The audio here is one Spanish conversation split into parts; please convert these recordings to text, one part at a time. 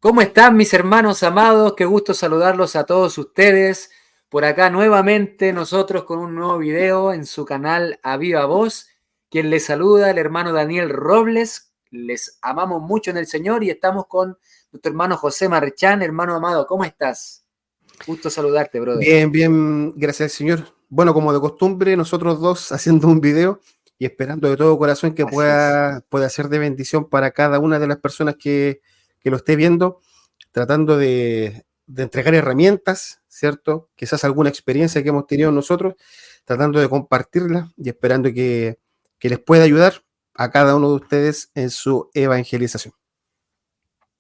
¿Cómo están mis hermanos amados? Qué gusto saludarlos a todos ustedes. Por acá nuevamente nosotros con un nuevo video en su canal A Viva Voz. Quien les saluda, el hermano Daniel Robles. Les amamos mucho en el Señor y estamos con nuestro hermano José Marchán. Hermano amado, ¿cómo estás? Gusto saludarte, brother. Bien, bien, gracias al Señor. Bueno, como de costumbre, nosotros dos haciendo un video y esperando de todo corazón que Así es. pueda ser de bendición para cada una de las personas que lo esté viendo, tratando de entregar herramientas, ¿cierto? Quizás alguna experiencia que hemos tenido nosotros, tratando de compartirla y esperando que les pueda ayudar a cada uno de ustedes en su evangelización.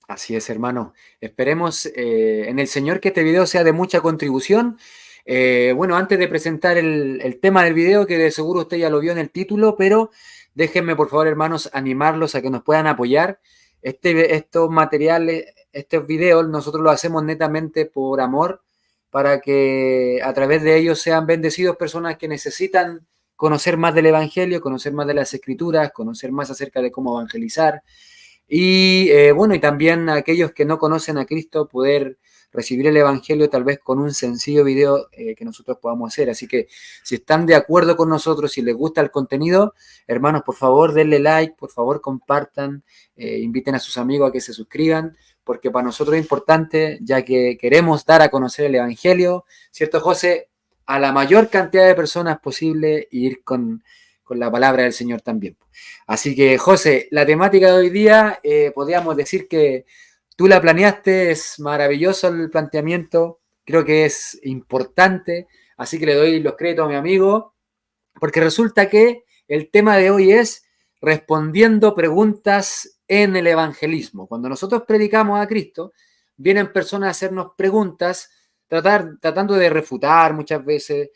Así es, hermano. Esperemos en el Señor que este video sea de mucha contribución. Bueno, antes de presentar el tema del video, que de seguro usted ya lo vio en el título, pero déjenme, por favor, hermanos, animarlos a que nos puedan apoyar. Estos materiales, estos videos, nosotros los hacemos netamente por amor, para que a través de ellos sean bendecidos personas que necesitan conocer más del Evangelio, conocer más de las Escrituras, conocer más acerca de cómo evangelizar. Y bueno, y también a aquellos que no conocen a Cristo, poder recibir el Evangelio tal vez con un sencillo video que nosotros podamos hacer. Así que si están de acuerdo con nosotros, si les gusta el contenido, hermanos, por favor denle like, por favor compartan, inviten a sus amigos a que se suscriban, porque para nosotros es importante, ya que queremos dar a conocer el Evangelio, ¿cierto, José? A la mayor cantidad de personas posible y ir con la palabra del Señor también. Así que, José, la temática de hoy día, podríamos decir que tú la planeaste, es maravilloso el planteamiento, creo que es importante, así que le doy los créditos a mi amigo, porque resulta que el tema de hoy es respondiendo preguntas en el evangelismo. Cuando nosotros predicamos a Cristo, vienen personas a hacernos preguntas, tratando de refutar muchas veces,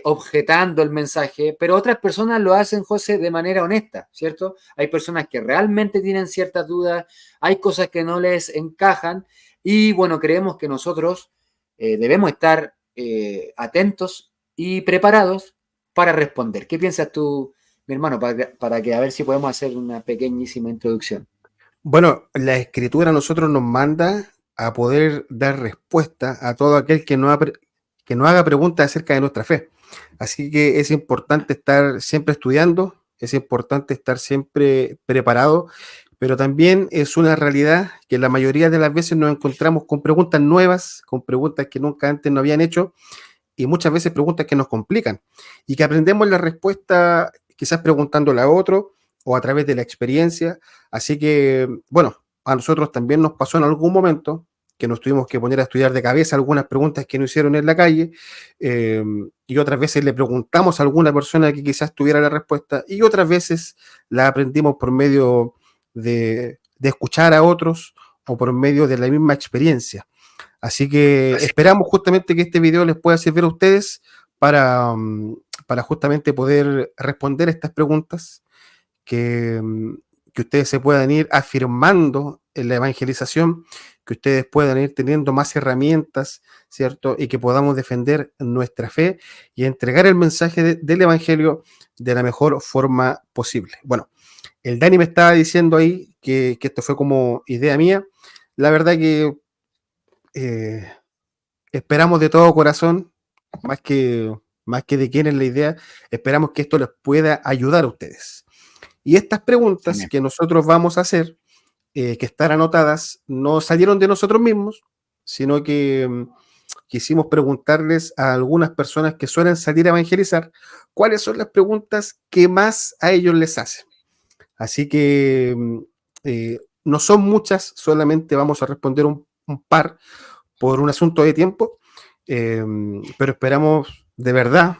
objetando el mensaje, pero otras personas lo hacen, José, de manera honesta, ¿cierto? Hay personas que realmente tienen ciertas dudas, hay cosas que no les encajan y bueno, creemos que nosotros debemos estar atentos y preparados para responder. ¿Qué piensas tú, mi hermano, para que a ver si podemos hacer una pequeñísima introducción? Bueno, la escritura a nosotros nos manda a poder dar respuesta a todo aquel que no haga preguntas acerca de nuestra fe. Así que es importante estar siempre estudiando, es importante estar siempre preparado, pero también es una realidad que la mayoría de las veces nos encontramos con preguntas nuevas, con preguntas que nunca antes nos habían hecho y muchas veces preguntas que nos complican y que aprendemos la respuesta quizás preguntándole a otro o a través de la experiencia. Así que, bueno, a nosotros también nos pasó en algún momento que nos tuvimos que poner a estudiar de cabeza algunas preguntas que nos hicieron en la calle, y otras veces le preguntamos a alguna persona que quizás tuviera la respuesta, y otras veces la aprendimos por medio de escuchar a otros o por medio de la misma experiencia. Así que esperamos justamente que este video les pueda servir a ustedes para justamente poder responder estas preguntas, que, que ustedes se puedan ir afirmando en la evangelización, que ustedes puedan ir teniendo más herramientas, ¿cierto? Y que podamos defender nuestra fe y entregar el mensaje del Evangelio de la mejor forma posible. Bueno, el Dani me estaba diciendo ahí que esto fue como idea mía. La verdad que eh, esperamos de todo corazón, más que, más que de quién es la idea, esperamos que esto les pueda ayudar a ustedes. Y estas preguntas Amén. que nosotros vamos a hacer, que están anotadas, no salieron de nosotros mismos, sino que quisimos preguntarles a algunas personas que suelen salir a evangelizar cuáles son las preguntas que más a ellos les hacen. Así que no son muchas, solamente vamos a responder un par por un asunto de tiempo, eh, pero esperamos de verdad,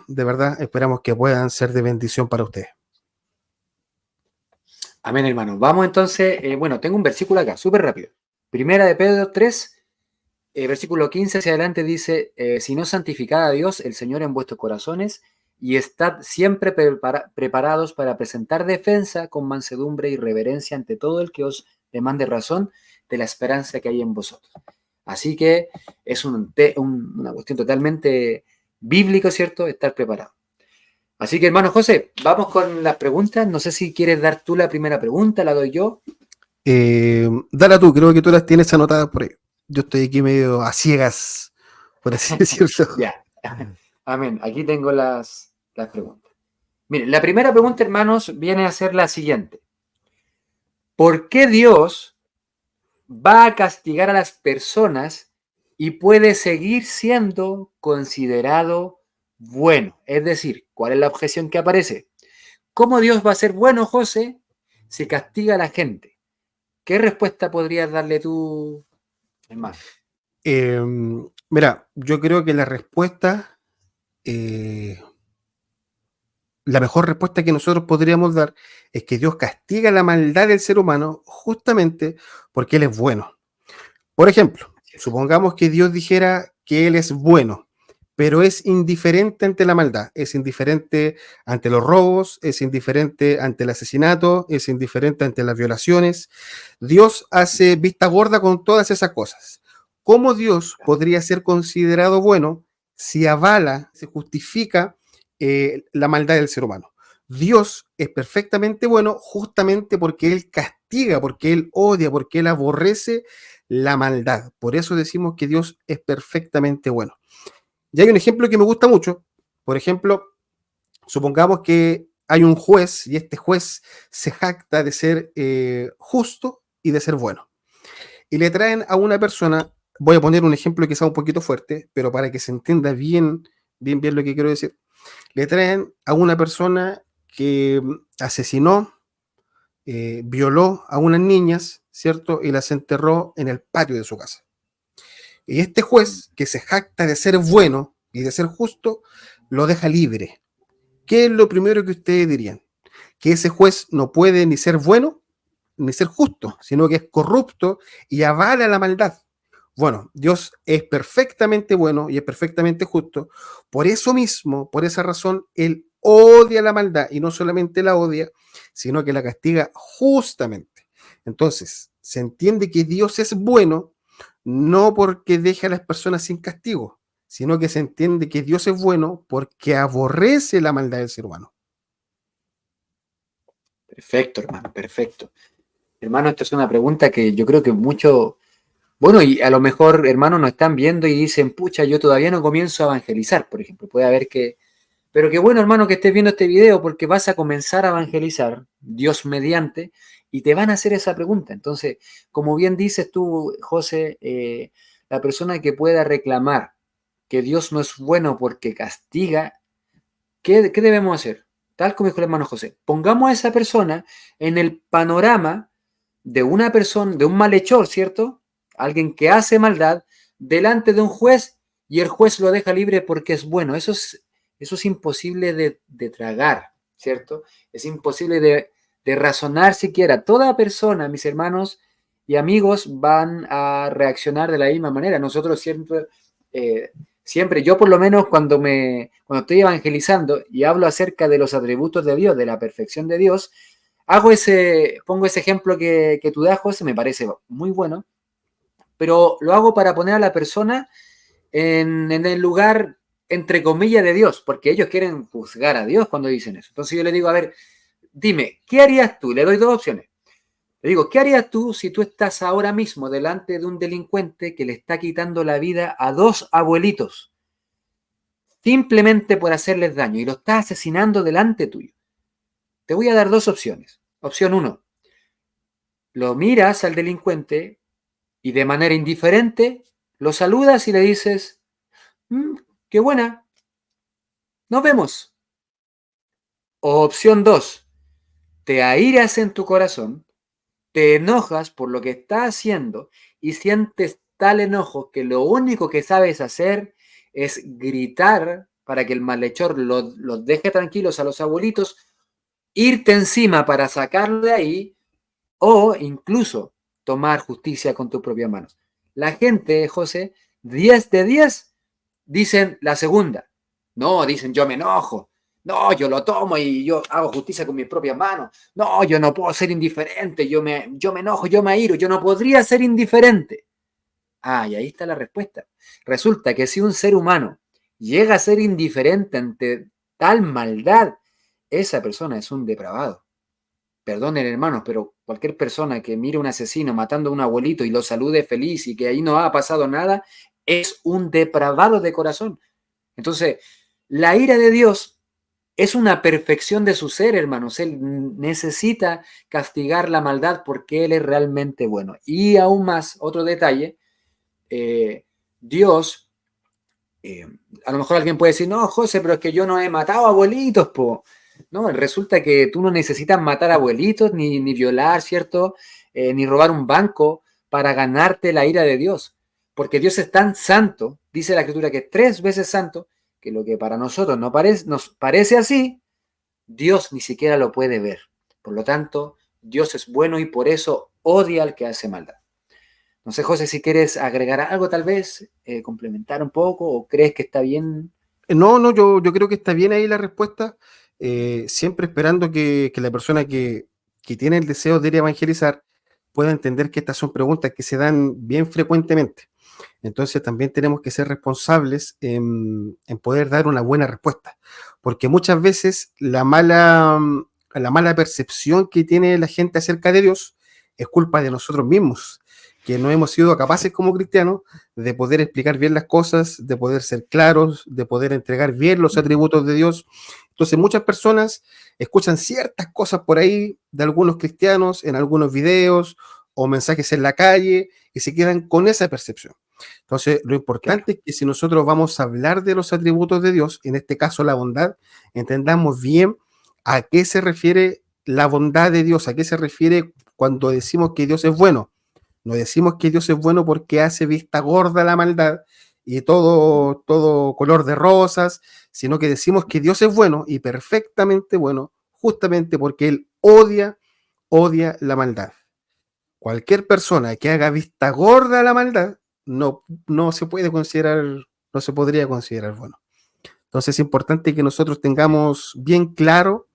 esperamos que puedan ser de bendición para ustedes. Amén, hermano. Vamos entonces, bueno, tengo un versículo acá, súper rápido. Primera de Pedro 3, versículo 15 hacia adelante dice, si no santificad a Dios, el Señor en vuestros corazones, y estad siempre preparados para presentar defensa con mansedumbre y reverencia ante todo el que os demande razón de la esperanza que hay en vosotros. Así que es una cuestión totalmente bíblica, ¿cierto? Estar preparado. Así que, hermano José, vamos con las preguntas. No sé si quieres dar tú la primera pregunta, la doy yo. Dala tú, creo que tú las tienes anotadas por ahí. Yo estoy aquí medio a ciegas, por así decirlo. Ya. Amén. Aquí tengo las preguntas. Miren, la primera pregunta, hermanos, viene a ser la siguiente. ¿Por qué Dios va a castigar a las personas y puede seguir siendo considerado bueno? Es decir, ¿cuál es la objeción que aparece? ¿Cómo Dios va a ser bueno, José, si castiga a la gente? ¿Qué respuesta podrías darle tú, hermano? Eh, Mira, yo creo que la respuesta, eh, la mejor respuesta que nosotros podríamos dar es que Dios castiga la maldad del ser humano justamente porque Él es bueno. Por ejemplo, Así es. supongamos que Dios dijera que Él es bueno, pero es indiferente ante la maldad, es indiferente ante los robos, es indiferente ante el asesinato, es indiferente ante las violaciones. Dios hace vista gorda con todas esas cosas. ¿Cómo Dios podría ser considerado bueno si avala, se justifica la maldad del ser humano? Dios es perfectamente bueno justamente porque Él castiga, porque Él odia, porque Él aborrece la maldad. Por eso decimos que Dios es perfectamente bueno. Y hay un ejemplo que me gusta mucho. Por ejemplo, supongamos que hay un juez y este juez se jacta de ser justo y de ser bueno. Y le traen a una persona, voy a poner un ejemplo que sea un poquito fuerte, pero para que se entienda bien lo que quiero decir. Le traen a una persona que asesinó, violó a unas niñas, ¿cierto? Y las enterró en el patio de su casa. Y este juez, que se jacta de ser bueno y de ser justo, lo deja libre. ¿Qué es lo primero que ustedes dirían? Que ese juez no puede ni ser bueno ni ser justo, sino que es corrupto y avala la maldad. Bueno, Dios es perfectamente bueno y es perfectamente justo. Por eso mismo, por esa razón, Él odia la maldad y no solamente la odia, sino que la castiga justamente. Entonces, se entiende que Dios es bueno no porque deja a las personas sin castigo, sino que se entiende que Dios es bueno porque aborrece la maldad del ser humano. Perfecto, hermano, perfecto. Hermano, esta es una pregunta que yo creo que mucho, bueno, y a lo mejor, hermanos, nos están viendo y dicen, pucha, yo todavía no comienzo a evangelizar, por ejemplo. Puede haber que, pero qué bueno, hermano, que estés viendo este video porque vas a comenzar a evangelizar, Dios mediante, y te van a hacer esa pregunta. Entonces, como bien dices tú, José, la persona que pueda reclamar que Dios no es bueno porque castiga, ¿qué debemos hacer? Tal como dijo el hermano José, pongamos a esa persona en el panorama de una persona, de un malhechor, ¿cierto? Alguien que hace maldad delante de un juez y el juez lo deja libre porque es bueno. Eso es imposible de tragar, ¿cierto? Es imposible de razonar siquiera. Toda persona, mis hermanos y amigos, van a reaccionar de la misma manera. Nosotros siempre, yo por lo menos cuando estoy evangelizando y hablo acerca de los atributos de Dios, de la perfección de Dios, pongo ese ejemplo que tú das, José, me parece muy bueno, pero lo hago para poner a la persona en el lugar, entre comillas, de Dios, porque ellos quieren juzgar a Dios cuando dicen eso. Entonces yo le digo, a ver, dime, ¿qué harías tú? Le doy dos opciones. Le digo, ¿qué harías tú si tú estás ahora mismo delante de un delincuente que le está quitando la vida a dos abuelitos, simplemente por hacerles daño, y lo está asesinando delante tuyo? Te voy a dar dos opciones. Opción uno, lo miras al delincuente y de manera indiferente lo saludas y le dices, "Mm, qué buena, nos vemos". O opción 2, te airas en tu corazón, te enojas por lo que está haciendo y sientes tal enojo que lo único que sabes hacer es gritar para que el malhechor los deje tranquilos a los abuelitos, irte encima para sacarlo de ahí o incluso tomar justicia con tus propias manos. La gente, José, 10 de 10 dicen la segunda. No, dicen yo me enojo. No, yo lo tomo y yo hago justicia con mis propias manos. No, yo no puedo ser indiferente. Yo me enojo, yo me airo. Yo no podría ser indiferente. Ah, y ahí está la respuesta. Resulta que si un ser humano llega a ser indiferente ante tal maldad, esa persona es un depravado. perdonen hermanos, pero cualquier persona que mire a un asesino matando a un abuelito y lo salude feliz y que ahí no ha pasado nada, es un depravado de corazón. Entonces, la ira de Dios es una perfección de su ser, hermanos. Él necesita castigar la maldad porque Él es realmente bueno. Y aún más, otro detalle, Dios, a lo mejor alguien puede decir, no, José, pero es que yo no he matado abuelitos, po. No, resulta que tú no necesitas matar abuelitos, ni violar, ¿cierto? Ni robar un banco para ganarte la ira de Dios. Porque Dios es tan santo, dice la Escritura que es 3 veces santo, que lo que para nosotros nos parece así, Dios ni siquiera lo puede ver. Por lo tanto, Dios es bueno y por eso odia al que hace maldad. No sé, José, si quieres agregar algo tal vez, complementar un poco o crees que está bien. No, no, yo creo que está bien ahí la respuesta, siempre esperando que la persona que tiene el deseo de ir a evangelizar pueda entender que estas son preguntas que se dan bien frecuentemente. Entonces también tenemos que ser responsables en poder dar una buena respuesta, porque muchas veces la mala percepción que tiene la gente acerca de Dios es culpa de nosotros mismos, que no hemos sido capaces como cristianos de poder explicar bien las cosas, de poder ser claros, de poder entregar bien los atributos de Dios. Entonces muchas personas escuchan ciertas cosas por ahí de algunos cristianos en algunos videos o mensajes en la calle y se quedan con esa percepción. Entonces, lo Claro, importante es que si nosotros vamos a hablar de los atributos de Dios, en este caso la bondad, entendamos bien a qué se refiere la bondad de Dios, a qué se refiere cuando decimos que Dios es bueno. No decimos que Dios es bueno porque hace vista gorda la maldad y todo color de rosas, sino que decimos que Dios es bueno y perfectamente bueno, justamente porque Él odia la maldad. Cualquier persona que haga vista gorda a la maldad no se puede considerar, no se podría considerar bueno. Entonces es importante que nosotros tengamos bien claro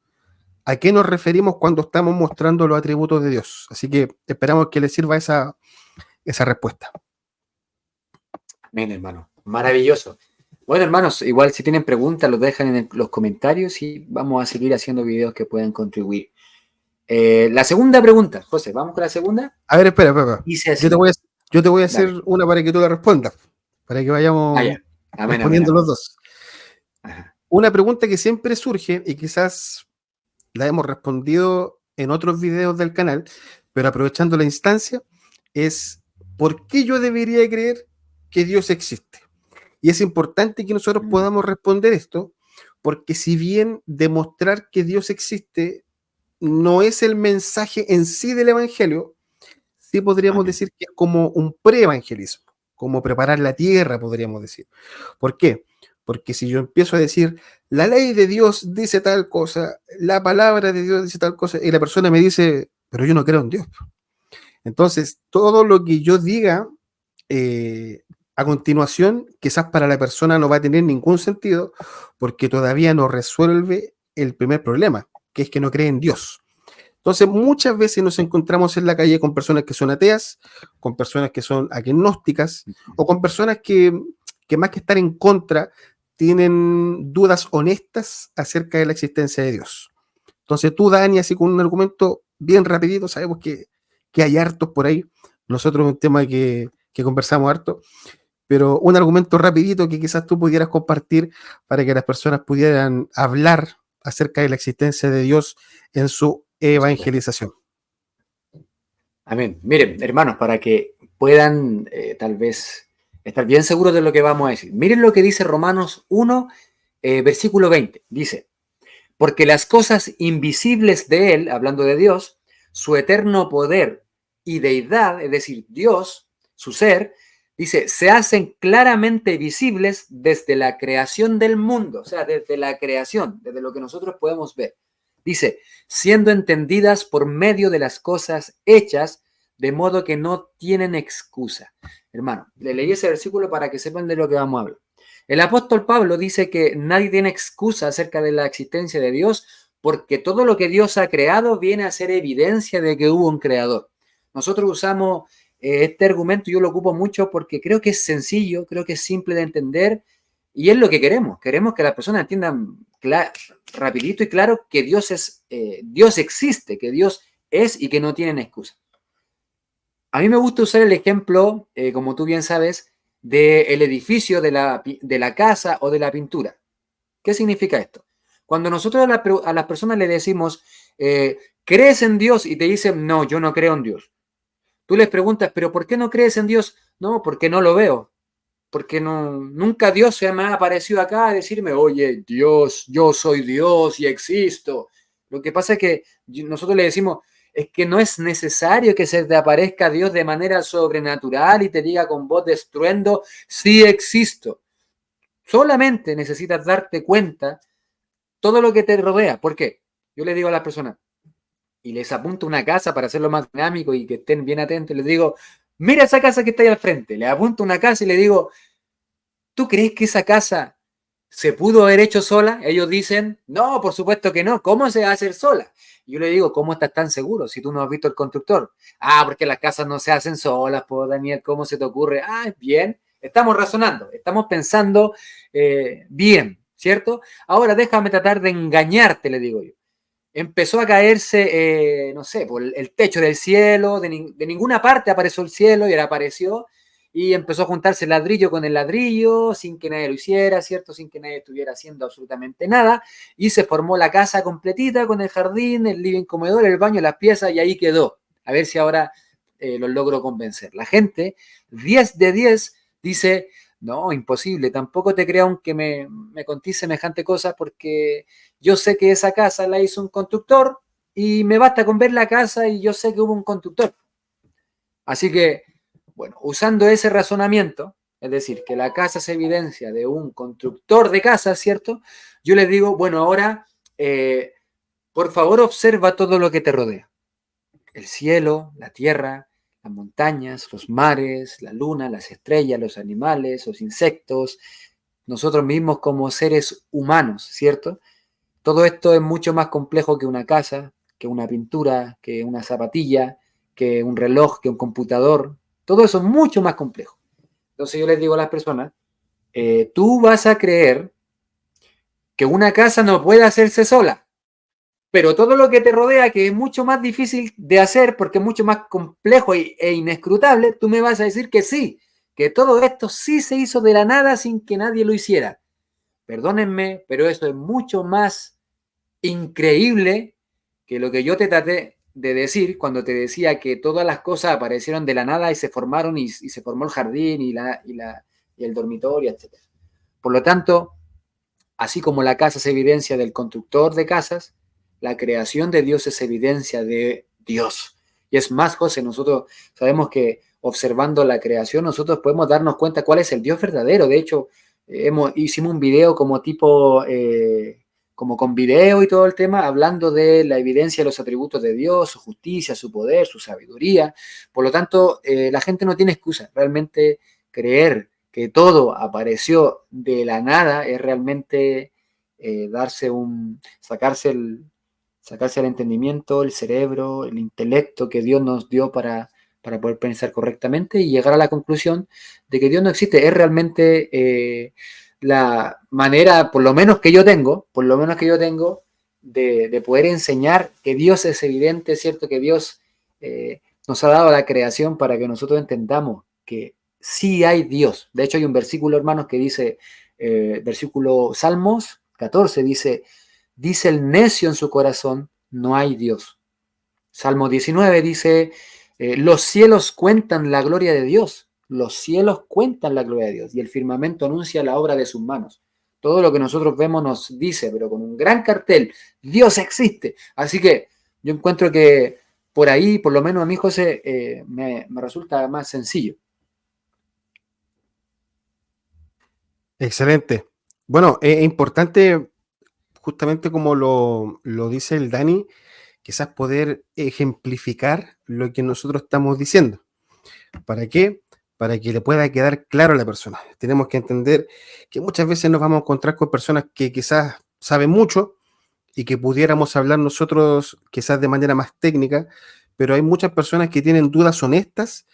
a qué nos referimos cuando estamos mostrando los atributos de Dios. Así que esperamos que les sirva esa respuesta. amén, hermano. Maravilloso. Bueno, hermanos, igual si tienen preguntas, los dejan en los comentarios y vamos a seguir haciendo videos que puedan contribuir. La segunda pregunta, José, ¿vamos con la segunda? A ver, espera. Dice Yo te así, voy a, yo te voy a hacer dale. una para que tú la respondas, para que Ah, vayamos ya. Amén, amén, respondiendo los amén. dos. Ajá. Una pregunta que siempre surge y quizás la hemos respondido en otros videos del canal, pero aprovechando la instancia, es ¿por qué yo debería creer que Dios existe? Y es importante que nosotros Mm, podamos responder esto, porque si bien demostrar que Dios existe no es el mensaje en sí del Evangelio, sí podríamos amén. decir que es como un pre-evangelismo, como preparar la tierra, podríamos decir. ¿Por qué? Porque si yo empiezo a decir, la ley de Dios dice tal cosa, la palabra de Dios dice tal cosa, y la persona me dice, pero yo no creo en Dios. Entonces, todo lo que yo diga a continuación, quizás para la persona no va a tener ningún sentido, porque todavía no resuelve el primer problema, que es que no cree en Dios. Entonces, muchas veces nos encontramos en la calle con personas que son ateas, con personas que son agnósticas, o con personas que más que estar en contra, tienen dudas honestas acerca de la existencia de Dios. Entonces, tú, Dani, así con un argumento bien rapidito, sabemos que hay hartos por ahí. Nosotros es un tema que conversamos harto, pero un argumento rapidito que quizás tú pudieras compartir para que las personas pudieran hablar acerca de la existencia de Dios en su Por supuesto. evangelización. Amén. Miren, hermanos, para que puedan tal vez estar bien seguros de lo que vamos a decir. Miren lo que dice Romanos 1, versículo 20. Dice, porque las cosas invisibles de Él, hablando de Dios, su eterno poder y deidad, es decir, Dios, su ser, dice, se hacen claramente visibles desde la creación del mundo, o sea, desde la creación, desde lo que nosotros podemos ver. Dice, siendo entendidas por medio de las cosas hechas, de modo que no tienen excusa. Hermano, le leí ese versículo para que sepan de lo que vamos a hablar. El apóstol Pablo dice que nadie tiene excusa acerca de la existencia de Dios porque todo lo que Dios ha creado viene a ser evidencia de que hubo un creador. Nosotros usamos este argumento, yo lo ocupo mucho porque creo que es sencillo, creo que es simple de entender y es lo que queremos. Queremos que las personas entiendan rapidito y claro que Dios existe, que Dios es y que no tienen excusa. A mí me gusta usar el ejemplo, como tú bien sabes, del edificio, de la casa o de la pintura. ¿Qué significa esto? Cuando nosotros a las personas le decimos, ¿crees en Dios? Y te dicen, no, yo no creo en Dios. Tú les preguntas, ¿pero por qué no crees en Dios? No, porque no lo veo. Porque no, nunca Dios se me ha aparecido acá a decirme, oye, Dios, yo soy Dios y existo. Lo que pasa es que nosotros le decimos, es que no es necesario que se te aparezca Dios de manera sobrenatural y te diga con voz de estruendo, sí existo. Solamente necesitas darte cuenta todo lo que te rodea. ¿Por qué? Yo le digo a las personas, y les apunto una casa para hacerlo más dinámico y que estén bien atentos, les digo, mira esa casa que está ahí al frente. Le apunto una casa y le digo, ¿tú crees que esa casa se pudo haber hecho sola? Ellos dicen, no, por supuesto que no. ¿Cómo se va a hacer sola? Y yo le digo, ¿cómo estás tan seguro si tú no has visto el constructor? Ah, porque las casas no se hacen solas, pues Daniel, ¿cómo se te ocurre? Ah, bien, estamos razonando, estamos pensando bien, ¿cierto? Ahora déjame tratar de engañarte, le digo yo. Empezó a caerse, no sé, por el techo del cielo, de ninguna parte apareció el cielo y ahora apareció, y empezó a juntarse el ladrillo con el ladrillo, sin que nadie lo hiciera, ¿cierto? Sin que nadie estuviera haciendo absolutamente nada, y se formó la casa completita con el jardín, el living comedor, el baño, las piezas, y ahí quedó. A ver si ahora los logro convencer. La gente, 10 de 10, dice, no, imposible, tampoco te creo aunque me contís semejante cosa porque yo sé que esa casa la hizo un constructor y me basta con ver la casa y yo sé que hubo un constructor. Así que, bueno, usando ese razonamiento, es decir, que la casa es evidencia de un constructor de casas, ¿cierto? Yo les digo, bueno, ahora, por favor, observa todo lo que te rodea. El cielo, la tierra, las montañas, los mares, la luna, las estrellas, los animales, los insectos, nosotros mismos como seres humanos, ¿cierto? Todo esto es mucho más complejo que una casa, que una pintura, que una zapatilla, que un reloj, que un computador. Todo eso es mucho más complejo. Entonces yo les digo a las personas, tú vas a creer que una casa no puede hacerse sola, pero todo lo que te rodea, que es mucho más difícil de hacer porque es mucho más complejo e inescrutable, tú me vas a decir que sí, que todo esto sí se hizo de la nada sin que nadie lo hiciera. Perdónenme, pero eso es mucho más increíble que lo que yo te traté de decir cuando te decía que todas las cosas aparecieron de la nada y se formaron y se formó el jardín y el dormitorio, etc. Por lo tanto, así como la casa es evidencia del constructor de casas, la creación de Dios es evidencia de Dios. Y es más, José, nosotros sabemos que observando la creación, nosotros podemos darnos cuenta cuál es el Dios verdadero. De hecho, hicimos un video como tipo, como con video y todo el tema, hablando de la evidencia de los atributos de Dios, su justicia, su poder, su sabiduría. Por lo tanto, la gente no tiene excusa. Realmente creer que todo apareció de la nada es realmente sacarse el entendimiento, el cerebro, el intelecto que Dios nos dio para poder pensar correctamente y llegar a la conclusión de que Dios no existe. Es realmente la manera, por lo menos que yo tengo, de poder enseñar que Dios es evidente, ¿cierto? Que Dios nos ha dado la creación para que nosotros entendamos que sí hay Dios. De hecho, hay un versículo, hermanos, que dice, versículo Salmos 14, dice el necio en su corazón, no hay Dios. Salmo 19 dice, los cielos cuentan la gloria de Dios, los cielos cuentan la gloria de Dios y el firmamento anuncia la obra de sus manos. Todo lo que nosotros vemos nos dice, pero con un gran cartel, Dios existe. Así que yo encuentro que por ahí, por lo menos a mí, José, me resulta más sencillo. Excelente. Bueno, es importante, justamente como lo dice el Dani, quizás poder ejemplificar lo que nosotros estamos diciendo. ¿Para qué? Para que le pueda quedar claro a la persona. Tenemos que entender que muchas veces nos vamos a encontrar con personas que quizás saben mucho y que pudiéramos hablar nosotros quizás de manera más técnica, pero hay muchas personas que tienen dudas honestas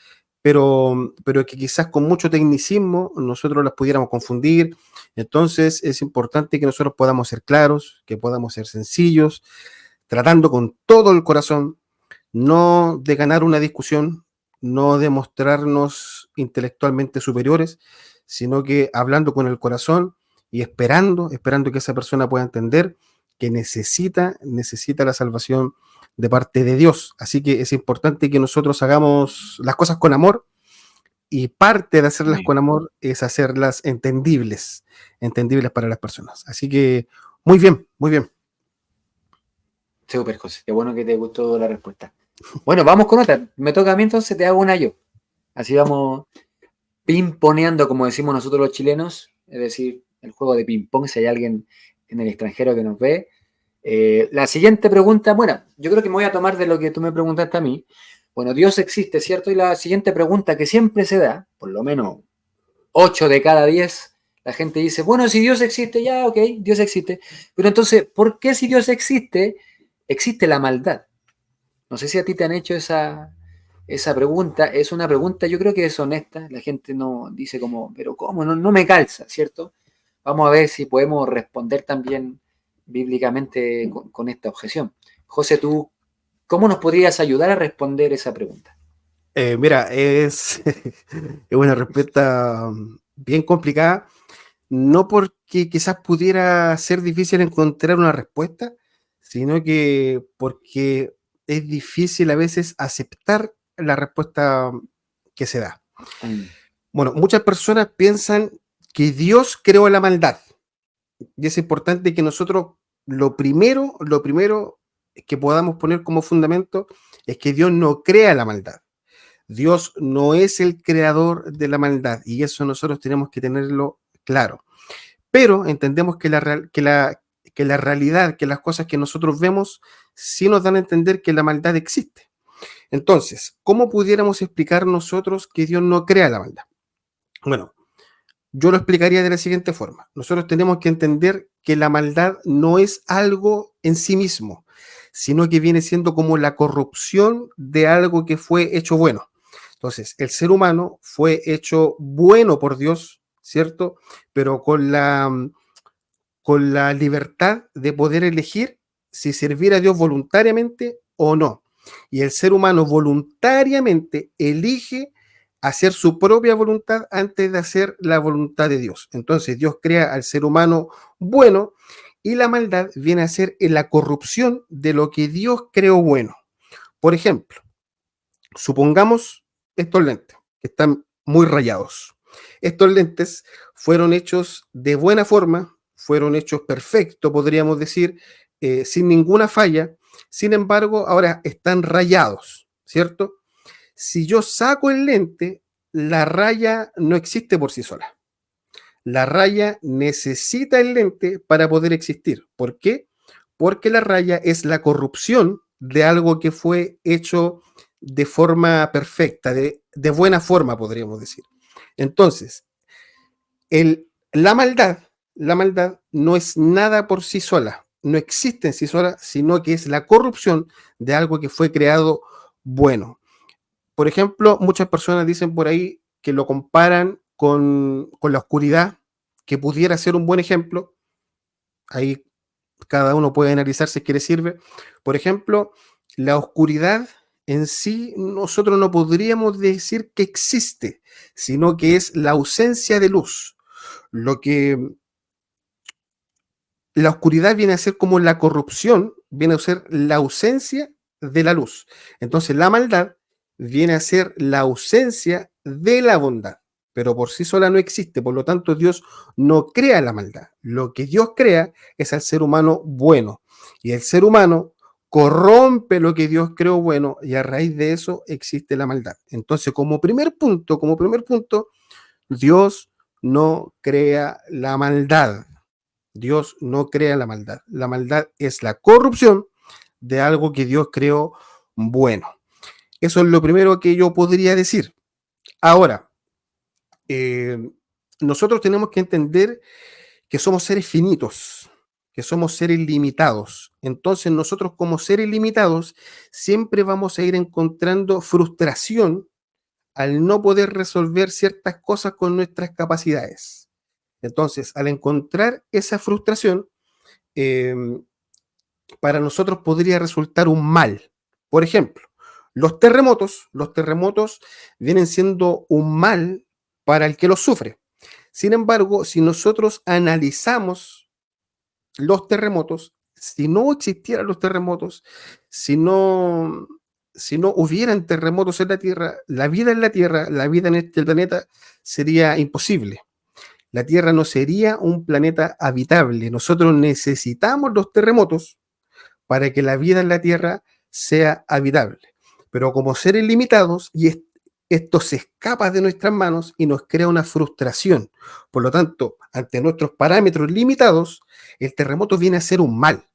pero que quizás con mucho tecnicismo nosotros las pudiéramos confundir. Entonces es importante que nosotros podamos ser claros, que podamos ser sencillos, tratando con todo el corazón, no de ganar una discusión, no de mostrarnos intelectualmente superiores, sino que hablando con el corazón y esperando que esa persona pueda entender que necesita la salvación de parte de Dios. Así que es importante que nosotros hagamos las cosas con amor, y parte de hacerlas Amén. con amor es hacerlas entendibles para las personas. Así que muy bien, muy bien. Súper, José. Qué bueno que te gustó la respuesta. Bueno, vamos con otra. Me toca a mí, entonces te hago una yo. Así vamos pimponeando, como decimos nosotros los chilenos, es decir, el juego de ping-pong, si hay alguien en el extranjero que nos ve. La siguiente pregunta, bueno, yo creo que me voy a tomar de lo que tú me preguntaste a mí. Bueno, Dios existe, ¿cierto? Y la siguiente pregunta que siempre se da, por lo menos 8 de cada 10, la gente dice, bueno, si Dios existe, ya, ok, Dios existe. Pero entonces, ¿por qué si Dios existe, existe la maldad? No sé si a ti te han hecho esa pregunta. Es una pregunta, yo creo que es honesta. La gente no dice como, pero ¿cómo? No me calza, ¿cierto? Vamos a ver si podemos responder también bíblicamente con esta objeción. José, tú, ¿cómo nos podrías ayudar a responder esa pregunta? Mira, es una respuesta bien complicada, no porque quizás pudiera ser difícil encontrar una respuesta, sino que porque es difícil a veces aceptar la respuesta que se da. Mm, Bueno, muchas personas piensan que Dios creó la maldad. Y es importante que nosotros lo primero que podamos poner como fundamento es que Dios no crea la maldad. Dios no es el creador de la maldad y eso nosotros tenemos que tenerlo claro. Pero entendemos que la realidad, que las cosas que nosotros vemos, sí nos dan a entender que la maldad existe. Entonces, ¿cómo pudiéramos explicar nosotros que Dios no crea la maldad? Bueno, yo lo explicaría de la siguiente forma. Nosotros tenemos que entender que la maldad no es algo en sí mismo, sino que viene siendo como la corrupción de algo que fue hecho bueno. Entonces, el ser humano fue hecho bueno por Dios, ¿cierto? Pero con la libertad de poder elegir si servir a Dios voluntariamente o no. Y el ser humano voluntariamente elige hacer su propia voluntad antes de hacer la voluntad de Dios. Entonces Dios crea al ser humano bueno y la maldad viene a ser en la corrupción de lo que Dios creó bueno. Por ejemplo, supongamos estos lentes que están muy rayados. Estos lentes fueron hechos de buena forma, fueron hechos perfectos, podríamos decir, sin ninguna falla. Sin embargo, ahora están rayados, ¿cierto? Si yo saco el lente, la raya no existe por sí sola. La raya necesita el lente para poder existir. ¿Por qué? Porque la raya es la corrupción de algo que fue hecho de forma perfecta, de buena forma, podríamos decir. Entonces, la maldad no es nada por sí sola, no existe en sí sola, sino que es la corrupción de algo que fue creado bueno. Por ejemplo, muchas personas dicen por ahí que lo comparan con la oscuridad, que pudiera ser un buen ejemplo. Ahí cada uno puede analizar si es que le sirve. Por ejemplo, la oscuridad en sí nosotros no podríamos decir que existe, sino que es la ausencia de luz. Lo que la oscuridad viene a ser como la corrupción, viene a ser la ausencia de la luz. Entonces la maldad viene a ser la ausencia de la bondad, pero por sí sola no existe, por lo tanto Dios no crea la maldad. Lo que Dios crea es al ser humano bueno y el ser humano corrompe lo que Dios creó bueno y a raíz de eso existe la maldad. Entonces, como primer punto, Dios no crea la maldad. Dios no crea la maldad. La maldad es la corrupción de algo que Dios creó bueno. Eso es lo primero que yo podría decir. Ahora, eh, nosotros tenemos que entender que somos seres finitos, que somos seres limitados. Entonces nosotros como seres limitados siempre vamos a ir encontrando frustración al no poder resolver ciertas cosas con nuestras capacidades. Entonces, al encontrar esa frustración, eh, para nosotros podría resultar un mal. Por ejemplo, los terremotos vienen siendo un mal para el que los sufre. Sin embargo, si nosotros analizamos los terremotos, si no existieran los terremotos, si no, si no hubieran terremotos en la Tierra, la vida en este planeta sería imposible. La Tierra no sería un planeta habitable. Nosotros necesitamos los terremotos para que la vida en la Tierra sea habitable. Pero como seres limitados, esto se escapa de nuestras manos y nos crea una frustración. Por lo tanto, ante nuestros parámetros limitados, el terremoto viene a ser un mal.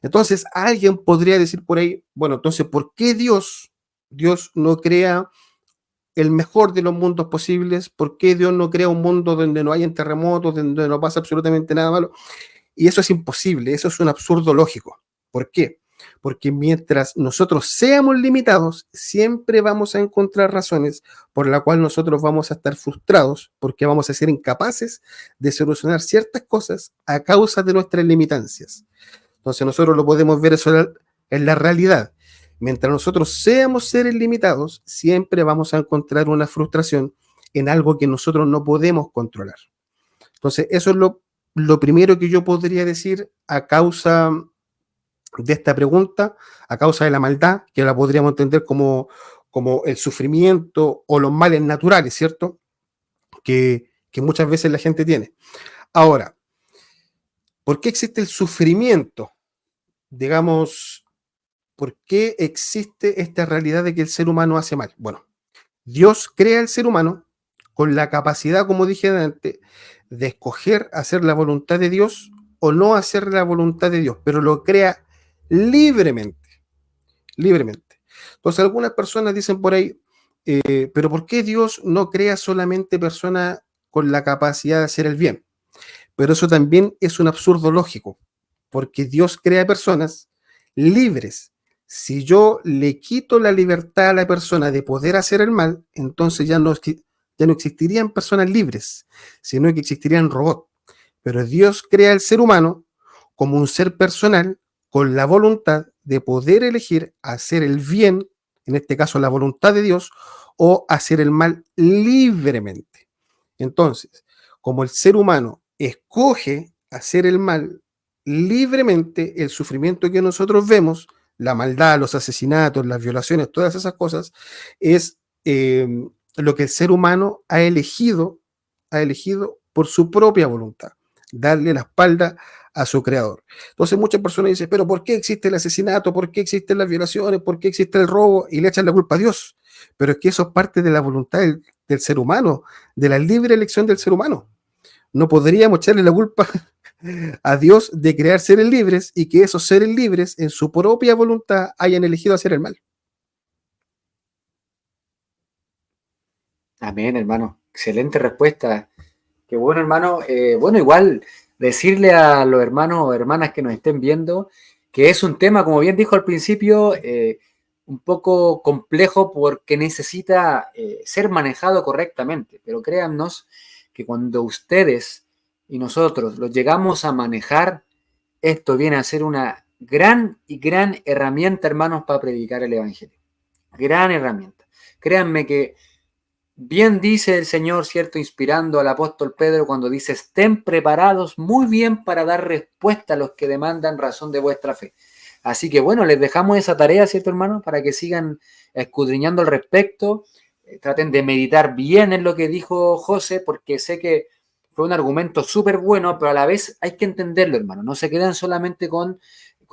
Entonces, alguien podría decir por ahí, bueno, entonces, ¿por qué Dios no crea el mejor de los mundos posibles? ¿Por qué Dios no crea un mundo donde no haya terremotos, donde no pasa absolutamente nada malo? Y eso es imposible, eso es un absurdo lógico. ¿Por qué? Porque mientras nosotros seamos limitados, siempre vamos a encontrar razones por las cuales nosotros vamos a estar frustrados, porque vamos a ser incapaces de solucionar ciertas cosas a causa de nuestras limitancias. Entonces nosotros lo podemos ver eso en la realidad. Mientras nosotros seamos seres limitados, siempre vamos a encontrar una frustración en algo que nosotros no podemos controlar. Entonces, eso es lo primero que yo podría decir a causa de esta pregunta, a causa de la maldad, que la podríamos entender como el sufrimiento o los males naturales, ¿cierto? Que muchas veces la gente tiene. Ahora, ¿por qué existe el sufrimiento? Digamos, ¿por qué existe esta realidad de que el ser humano hace mal? Bueno, Dios crea al ser humano con la capacidad, como dije antes, de escoger hacer la voluntad de Dios o no hacer la voluntad de Dios, pero lo crea libremente, libremente. Entonces algunas personas dicen por ahí, pero ¿por qué Dios no crea solamente personas con la capacidad de hacer el bien? Pero eso también es un absurdo lógico, porque Dios crea personas libres. Si yo le quito la libertad a la persona de poder hacer el mal, entonces ya no existirían personas libres, sino que existirían robots. Pero Dios crea al ser humano como un ser personal con la voluntad de poder elegir hacer el bien, en este caso la voluntad de Dios, o hacer el mal libremente. Entonces, como el ser humano escoge hacer el mal libremente, el sufrimiento que nosotros vemos, la maldad, los asesinatos, las violaciones, todas esas cosas, es lo que el ser humano ha elegido por su propia voluntad, darle la espalda a su creador. Entonces muchas personas dicen, pero ¿por qué existe el asesinato? ¿Por qué existen las violaciones? ¿Por qué existe el robo? Y le echan la culpa a Dios. Pero es que eso es parte de la voluntad del ser humano, de la libre elección del ser humano. No podríamos echarle la culpa a Dios de crear seres libres y que esos seres libres en su propia voluntad hayan elegido hacer el mal. Amén, hermano. Excelente respuesta. Qué bueno, hermano. Bueno, igual decirle a los hermanos o hermanas que nos estén viendo que es un tema, como bien dijo al principio, un poco complejo porque necesita ser manejado correctamente. Pero créannos que cuando ustedes y nosotros lo llegamos a manejar, esto viene a ser una gran y gran herramienta, hermanos, para predicar el Evangelio. Gran herramienta. Créanme que bien dice el Señor, ¿cierto? Inspirando al apóstol Pedro cuando dice, estén preparados muy bien para dar respuesta a los que demandan razón de vuestra fe. Así que bueno, les dejamos esa tarea, ¿cierto, hermano? Para que sigan escudriñando al respecto. Traten de meditar bien en lo que dijo José, porque sé que fue un argumento súper bueno, pero a la vez hay que entenderlo, hermano. No se quedan solamente con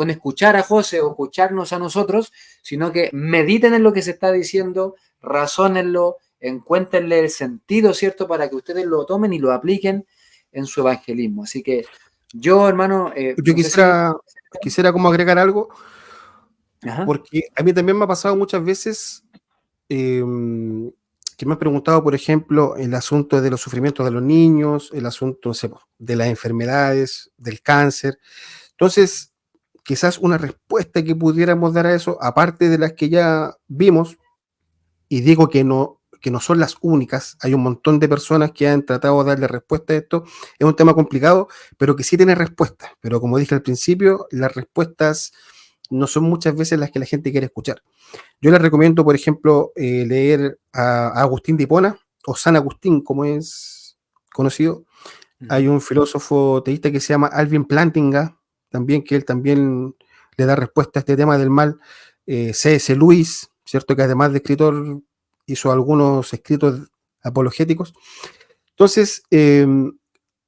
escuchar a José o escucharnos a nosotros, sino que mediten en lo que se está diciendo, razónenlo, encuéntrenle el sentido, ¿cierto? Para que ustedes lo tomen y lo apliquen en su evangelismo. Así que yo, hermano, Yo no sé si... quisiera como agregar algo, Ajá. porque a mí también me ha pasado muchas veces que me han preguntado, por ejemplo, el asunto de los sufrimientos de los niños, el asunto, no sé, de las enfermedades, del cáncer. Entonces, quizás una respuesta que pudiéramos dar a eso, aparte de las que ya vimos, y digo que no son las únicas, hay un montón de personas que han tratado de darle respuesta a esto, es un tema complicado, pero que sí tiene respuestas, pero como dije al principio, las respuestas no son muchas veces las que la gente quiere escuchar. Yo les recomiendo, por ejemplo, leer a Agustín de Hipona, o San Agustín, como es conocido. Hay un filósofo teísta que se llama Alvin Plantinga, también, que él también le da respuesta a este tema del mal. C.S. Lewis, ¿cierto? Que además de escritor hizo algunos escritos apologéticos. Entonces,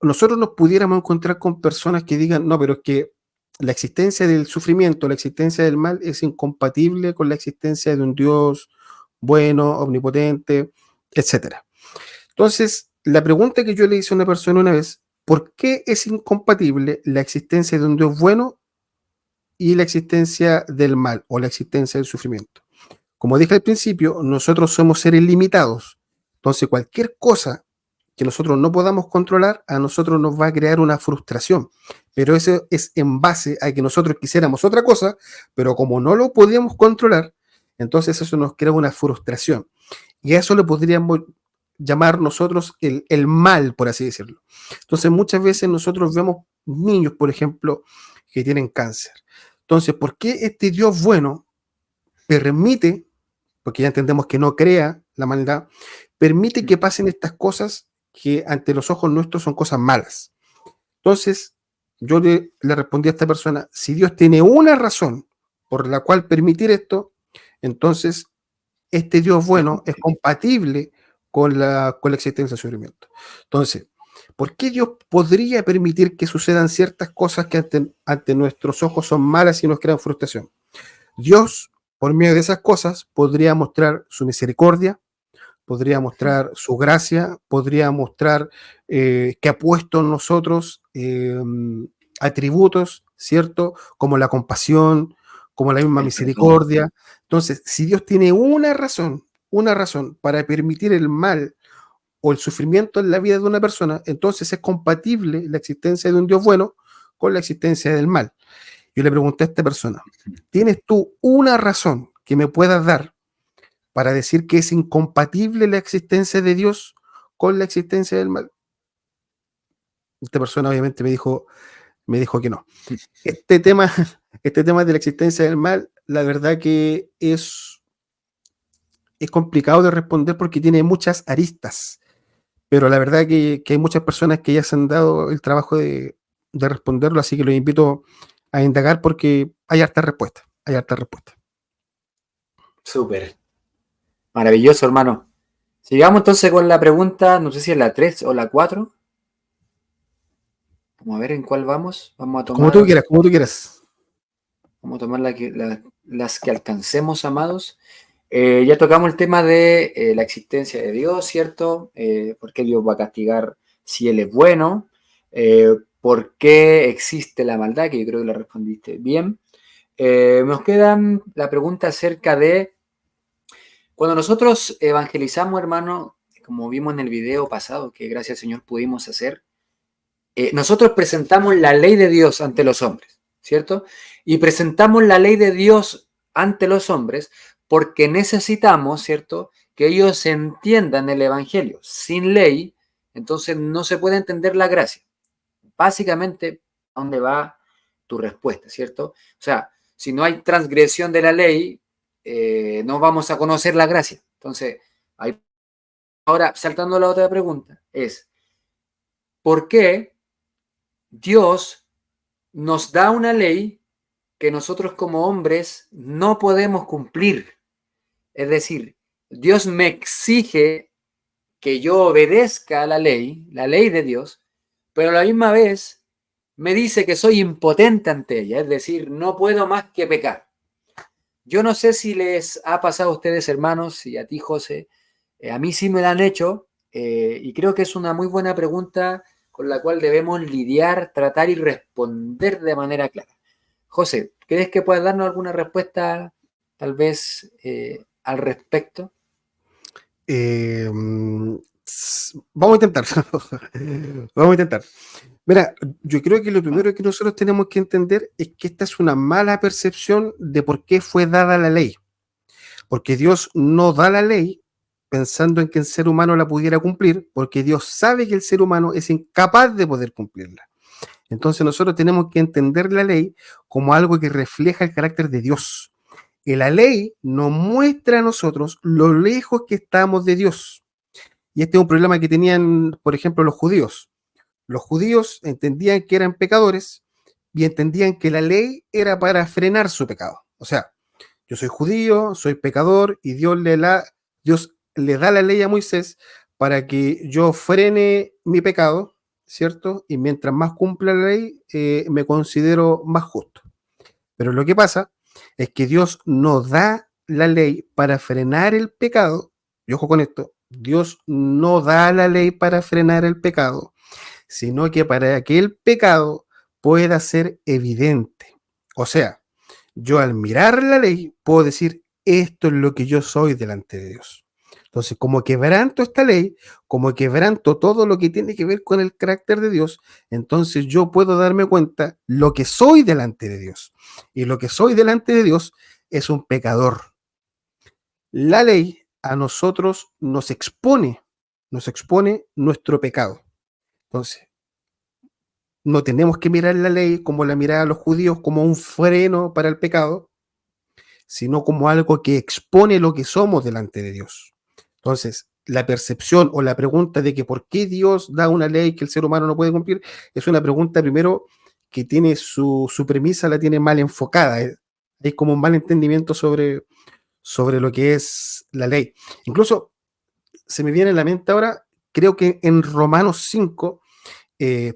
nosotros nos pudiéramos encontrar con personas que digan, no, pero es que la existencia del sufrimiento, la existencia del mal es incompatible con la existencia de un Dios bueno, omnipotente, etcétera. Entonces, la pregunta que yo le hice a una persona una vez, ¿por qué es incompatible la existencia de un Dios bueno y la existencia del mal o la existencia del sufrimiento? Como dije al principio, nosotros somos seres limitados. Entonces, cualquier cosa que nosotros no podamos controlar, a nosotros nos va a crear una frustración. Pero eso es en base a que nosotros quisiéramos otra cosa, pero como no lo podíamos controlar, entonces eso nos crea una frustración. Y a eso le podríamos llamar nosotros el mal, por así decirlo. Entonces, muchas veces nosotros vemos niños, por ejemplo, que tienen cáncer. Entonces, ¿por qué este Dios bueno permite, porque ya entendemos que no crea la maldad, permite que pasen estas cosas que ante los ojos nuestros son cosas malas? Entonces, yo le respondí a esta persona, si Dios tiene una razón por la cual permitir esto, entonces este Dios bueno es compatible con la existencia del sufrimiento. Entonces, ¿por qué Dios podría permitir que sucedan ciertas cosas que ante nuestros ojos son malas y nos crean frustración? Dios, por medio de esas cosas, podría mostrar su misericordia, podría mostrar su gracia, podría mostrar que ha puesto en nosotros atributos, ¿cierto? Como la compasión, como la misma El perdón. misericordia. Entonces, si Dios tiene una razón para permitir el mal o el sufrimiento en la vida de una persona, entonces es compatible la existencia de un Dios bueno con la existencia del mal. Yo le pregunté a esta persona, ¿tienes tú una razón que me puedas dar para decir que es incompatible la existencia de Dios con la existencia del mal? Esta persona obviamente me dijo que no. Este tema, este tema de la existencia del mal, la verdad que es complicado de responder porque tiene muchas aristas, pero la verdad que hay muchas personas que ya se han dado el trabajo de responderlo, así que los invito a indagar porque hay harta respuesta, hay harta respuesta. Súper. Maravilloso, hermano. Sigamos entonces con la pregunta, no sé si es la 3 o la 4. Vamos a ver en cuál vamos. Como tú quieras. Vamos a tomar las que alcancemos, amados. Ya tocamos el tema de la existencia de Dios, ¿cierto? ¿Por qué Dios va a castigar si Él es bueno? ¿Por qué existe la maldad? Que yo creo que la respondiste bien. Nos quedan la pregunta acerca de cuando nosotros evangelizamos, hermano, como vimos en el video pasado, que gracias al Señor pudimos hacer, nosotros presentamos la ley de Dios ante los hombres, ¿cierto? Y presentamos la ley de Dios ante los hombres porque necesitamos, ¿cierto?, que ellos entiendan el Evangelio. Sin ley, entonces no se puede entender la gracia. Básicamente, ¿a dónde va tu respuesta, ¿cierto? O sea, si no hay transgresión de la ley, no vamos a conocer la gracia. Entonces, ahora, saltando a la otra pregunta, es, ¿por qué Dios nos da una ley que nosotros como hombres no podemos cumplir? Es decir, Dios me exige que yo obedezca a la ley de Dios, pero a la misma vez me dice que soy impotente ante ella, es decir, no puedo más que pecar. Yo no sé si les ha pasado a ustedes, hermanos, y a ti, José, a mí sí me la han hecho, y creo que es una muy buena pregunta con la cual debemos lidiar, tratar y responder de manera clara. José, ¿crees que puedas darnos alguna respuesta tal vez al respecto? Vamos a intentar. Vamos a intentar. Mira, yo creo que lo primero que nosotros tenemos que entender es que esta es una mala percepción de por qué fue dada la ley. Porque Dios no da la ley pensando en que el ser humano la pudiera cumplir, porque Dios sabe que el ser humano es incapaz de poder cumplirla. Entonces nosotros tenemos que entender la ley como algo que refleja el carácter de Dios. Y la ley nos muestra a nosotros lo lejos que estamos de Dios. Y este es un problema que tenían, por ejemplo, los judíos. Los judíos entendían que eran pecadores y entendían que la ley era para frenar su pecado. O sea, yo soy judío, soy pecador y Dios le da la ley a Moisés para que yo frene mi pecado, ¿cierto? Y mientras más cumpla la ley, me considero más justo. Pero lo que pasa es que Dios no da la ley para frenar el pecado. Y ojo con esto, Dios no da la ley para frenar el pecado, sino que para que el pecado pueda ser evidente. O sea, yo al mirar la ley puedo decir, esto es lo que yo soy delante de Dios. Entonces, como quebranto esta ley, como quebranto todo lo que tiene que ver con el carácter de Dios, entonces yo puedo darme cuenta lo que soy delante de Dios. Y lo que soy delante de Dios es un pecador. La ley a nosotros nos expone nuestro pecado. Entonces, no tenemos que mirar la ley como la miraban los judíos, como un freno para el pecado, sino como algo que expone lo que somos delante de Dios. Entonces, la percepción o la pregunta de que por qué Dios da una ley que el ser humano no puede cumplir, es una pregunta primero que tiene su premisa, la tiene mal enfocada. Hay como un mal entendimiento sobre lo que es la ley. Incluso se me viene a la mente ahora, creo que en Romanos 5,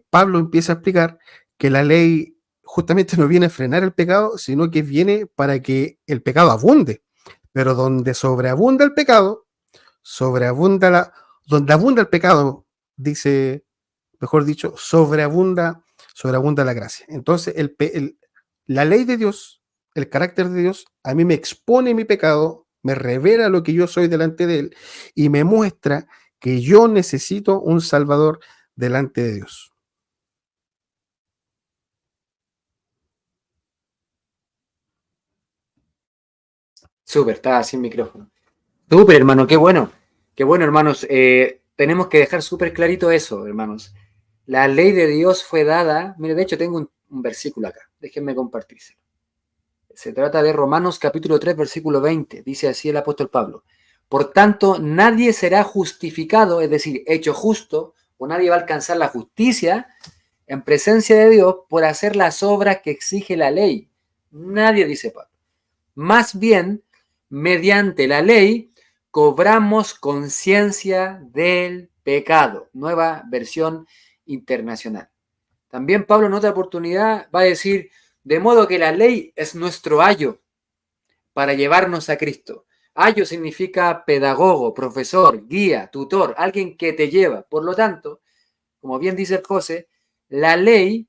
Pablo empieza a explicar que la ley justamente no viene a frenar el pecado, sino que viene para que el pecado abunde. Pero donde sobreabunda el pecado, donde abunda el pecado, dice, mejor dicho, sobreabunda la gracia. Entonces, la ley de Dios, el carácter de Dios, a mí me expone mi pecado, me revela lo que yo soy delante de Él y me muestra que yo necesito un Salvador delante de Dios. Súper, estaba sin micrófono. Súper, hermano, qué bueno. Qué bueno, hermanos. Tenemos que dejar súper clarito eso, hermanos. La ley de Dios fue dada. Mire, de hecho tengo un versículo acá. Déjenme compartírselo. Se trata de Romanos capítulo 3, versículo 20. Dice así el apóstol Pablo. Por tanto, nadie será justificado, es decir, hecho justo, o nadie va a alcanzar la justicia en presencia de Dios por hacer las obras que exige la ley. Nadie, dice Pablo. Más bien, mediante la ley, cobramos conciencia del pecado. Nueva versión internacional. También Pablo en otra oportunidad va a decir, de modo que la ley es nuestro ayo para llevarnos a Cristo. Ayo significa pedagogo, profesor, guía, tutor, alguien que te lleva. Por lo tanto, como bien dice el José, la ley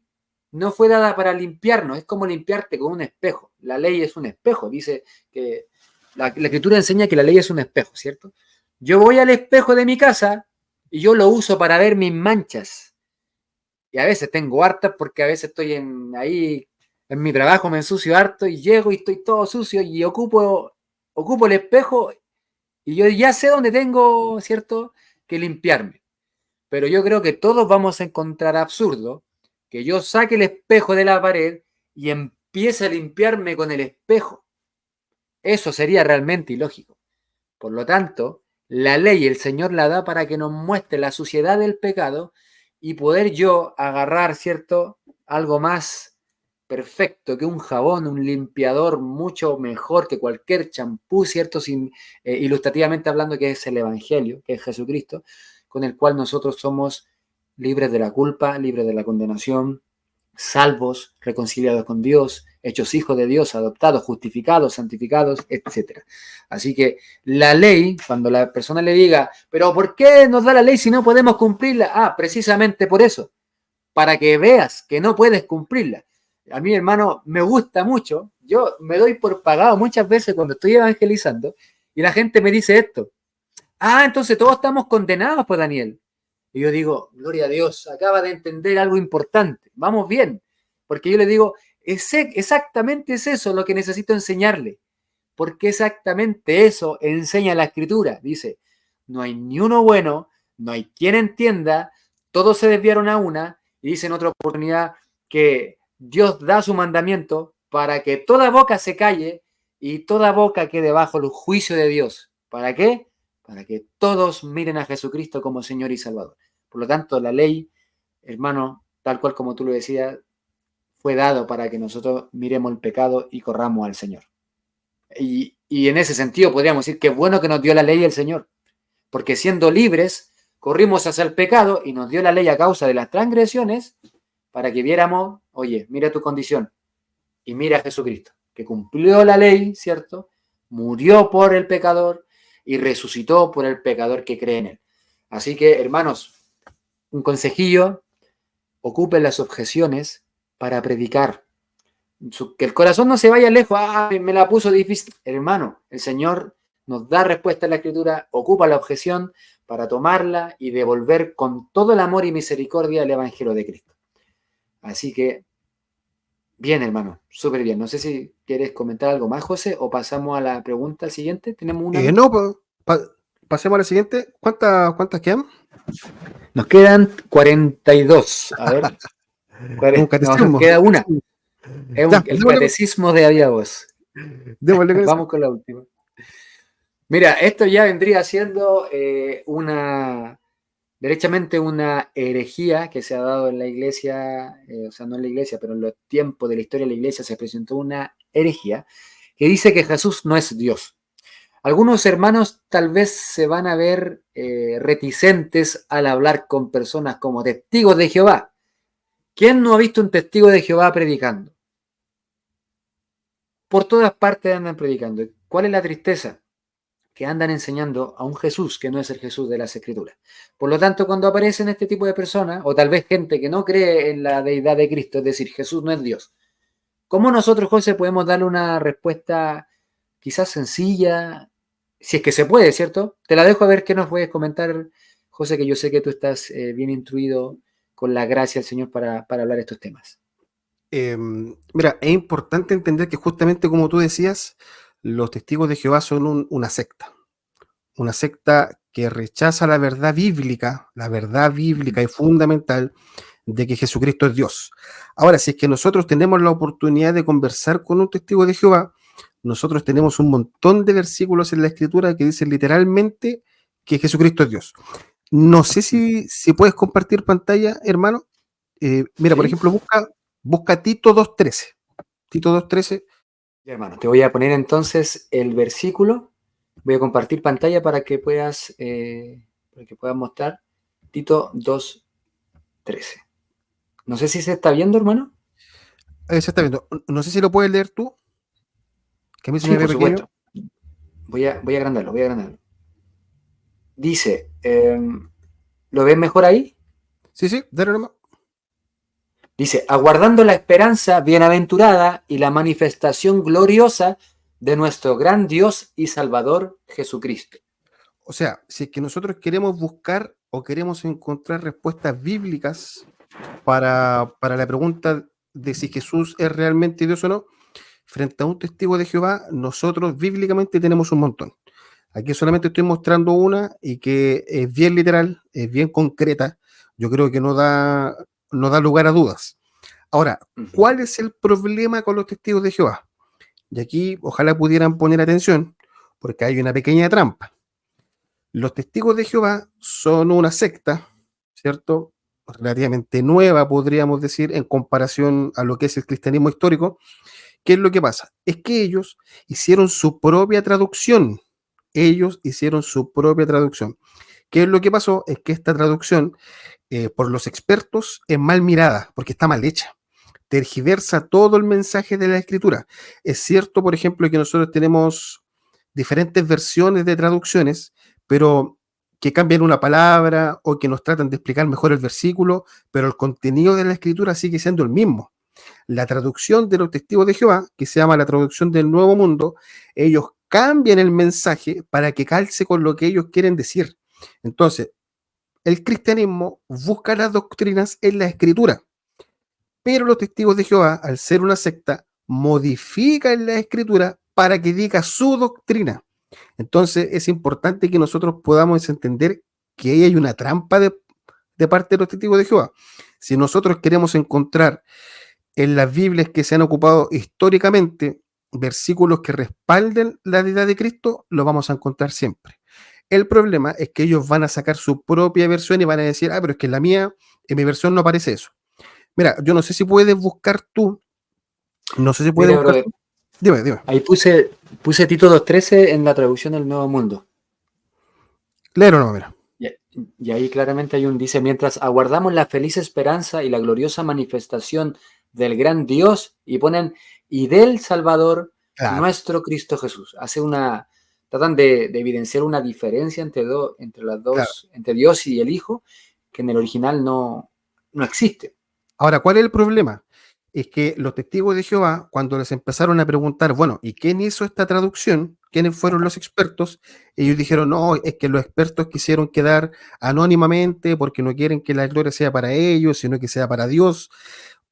no fue dada para limpiarnos, es como limpiarte con un espejo. La ley es un espejo, dice que la escritura enseña que la ley es un espejo, ¿cierto? Yo voy al espejo de mi casa y yo lo uso para ver mis manchas. Y a veces tengo hartas porque a veces estoy ahí en mi trabajo, me ensucio harto y llego y estoy todo sucio y ocupo el espejo y yo ya sé dónde tengo, ¿cierto?, que limpiarme. Pero yo creo que todos vamos a encontrar absurdo que yo saque el espejo de la pared y empiece a limpiarme con el espejo. Eso sería realmente ilógico. Por lo tanto, la ley el Señor la da para que nos muestre la suciedad del pecado y poder yo agarrar, ¿cierto?, algo más perfecto que un jabón, un limpiador mucho mejor que cualquier champú, ¿cierto?, ilustrativamente hablando, que es el Evangelio, que es Jesucristo, con el cual nosotros somos libres de la culpa, libres de la condenación, salvos, reconciliados con Dios, hechos hijos de Dios, adoptados, justificados, santificados, etc. Así que la ley, cuando la persona le diga, pero ¿por qué nos da la ley si no podemos cumplirla? Ah, precisamente por eso, para que veas que no puedes cumplirla. A mí, hermano, me gusta mucho, yo me doy por pagado muchas veces cuando estoy evangelizando y la gente me dice esto, ah, entonces todos estamos condenados, pues Daniel. Y yo digo, gloria a Dios, acaba de entender algo importante, vamos bien, porque yo le digo, exactamente es eso lo que necesito enseñarle, porque exactamente eso enseña la Escritura, dice, no hay ni uno bueno, no hay quien entienda, todos se desviaron a una, y dice en otra oportunidad que Dios da su mandamiento para que toda boca se calle y toda boca quede bajo el juicio de Dios. ¿Para qué? Para que todos miren a Jesucristo como Señor y Salvador. Por lo tanto, la ley, hermano, tal cual como tú lo decías, fue dado para que nosotros miremos el pecado y corramos al Señor. Y en ese sentido podríamos decir que es bueno que nos dio la ley el Señor, porque siendo libres, corrimos hacia el pecado y nos dio la ley a causa de las transgresiones para que viéramos, oye, mira tu condición y mira a Jesucristo, que cumplió la ley, ¿cierto? Murió por el pecador y resucitó por el pecador que cree en él. Así que, hermanos, un consejillo, ocupen las objeciones para predicar. Que el corazón no se vaya lejos, me la puso difícil. Hermano, el Señor nos da respuesta en la Escritura, ocupa la objeción para tomarla y devolver con todo el amor y misericordia el Evangelio de Cristo. Así que, bien, hermano, súper bien. No sé si quieres comentar algo más, José, o pasamos a la pregunta siguiente. ¿Tenemos una? No, pasemos a la siguiente. ¿Cuántas quedan? Nos quedan 42. A ver. Es un No, nos catecismo. queda una. Es Ya, el catecismo de Aviavos. démosle con eso. Vamos con la última. Mira, esto ya vendría siendo derechamente una herejía que se ha dado en la iglesia, o sea, no en la iglesia, pero en los tiempos de la historia de la iglesia se presentó una herejía que dice que Jesús no es Dios. Algunos hermanos tal vez se van a ver reticentes al hablar con personas como testigos de Jehová. ¿Quién no ha visto un testigo de Jehová predicando? Por todas partes andan predicando. ¿Cuál es la tristeza? Que andan enseñando a un Jesús que no es el Jesús de las Escrituras. Por lo tanto, cuando aparecen este tipo de personas, o tal vez gente que no cree en la deidad de Cristo, es decir, Jesús no es Dios, ¿cómo nosotros, José, podemos darle una respuesta quizás sencilla, si es que se puede, ¿cierto? Te la dejo a ver qué nos puedes comentar, José, que yo sé que tú estás bien instruido con la gracia del Señor para hablar estos temas. Mira, es importante entender que justamente como tú decías, los testigos de Jehová son una secta que rechaza la verdad bíblica y fundamental de que Jesucristo es Dios. Ahora, si es que nosotros tenemos la oportunidad de conversar con un testigo de Jehová, nosotros tenemos un montón de versículos en la Escritura que dicen literalmente que Jesucristo es Dios. No sé si puedes compartir pantalla, hermano. Mira, ¿Sí? por ejemplo, busca Tito 2.13. Tito 2.13. Hermano, te voy a poner entonces el versículo. Voy a compartir pantalla para que puedas mostrar Tito 2:13. No sé si se está viendo, hermano. Se está viendo. No sé si lo puedes leer tú, que a mí se Sí, me ve por pequeño. supuesto. Voy a agrandarlo, Dice, ¿lo ves mejor ahí? Sí, dale nomás. Dice, aguardando la esperanza bienaventurada y la manifestación gloriosa de nuestro gran Dios y Salvador Jesucristo. O sea, si es que nosotros queremos buscar o queremos encontrar respuestas bíblicas para la pregunta de si Jesús es realmente Dios o no, frente a un testigo de Jehová, nosotros bíblicamente tenemos un montón. Aquí solamente estoy mostrando una y que es bien literal, es bien concreta. Yo creo que no da lugar a dudas. Ahora, ¿cuál es el problema con los testigos de Jehová? Y aquí ojalá pudieran poner atención, porque hay una pequeña trampa. Los testigos de Jehová son una secta, ¿cierto? Relativamente nueva, podríamos decir, en comparación a lo que es el cristianismo histórico. ¿Qué es lo que pasa? Es que ellos hicieron su propia traducción. Ellos hicieron su propia traducción. ¿Qué es lo que pasó? Es que esta traducción, por los expertos, es mal mirada, porque está mal hecha. Tergiversa todo el mensaje de la escritura. Es cierto, por ejemplo, que nosotros tenemos diferentes versiones de traducciones, pero que cambian una palabra o que nos tratan de explicar mejor el versículo, pero el contenido de la escritura sigue siendo el mismo. La traducción de los testigos de Jehová, que se llama la traducción del Nuevo Mundo, ellos cambian el mensaje para que calce con lo que ellos quieren decir. Entonces, el cristianismo busca las doctrinas en la escritura, pero los testigos de Jehová, al ser una secta, modifican la escritura para que diga su doctrina. Entonces es importante que nosotros podamos entender que ahí hay una trampa de parte de los testigos de Jehová. Si nosotros queremos encontrar en las Biblias que se han ocupado históricamente versículos que respalden la deidad de Cristo, lo vamos a encontrar siempre. El problema es que ellos van a sacar su propia versión y van a decir, pero es que en mi versión no aparece eso. Mira, yo no sé si puedes buscar tú, no sé si puedes Mira, buscar brother, tú. Dime. ahí puse Tito 2:13 en la traducción del Nuevo Mundo. Léelo no, mira. Y, y ahí claramente dice, mientras aguardamos la feliz esperanza y la gloriosa manifestación del gran Dios, y ponen, y del Salvador, Claro. nuestro Cristo Jesús. Tratan de evidenciar una diferencia entre las Claro. dos, entre Dios y el Hijo, que en el original no existe. Ahora, ¿cuál es el problema? Es que los testigos de Jehová, cuando les empezaron a preguntar, bueno, ¿y quién hizo esta traducción? ¿Quiénes fueron los expertos? Ellos dijeron, no, es que los expertos quisieron quedar anónimamente porque no quieren que la gloria sea para ellos, sino que sea para Dios.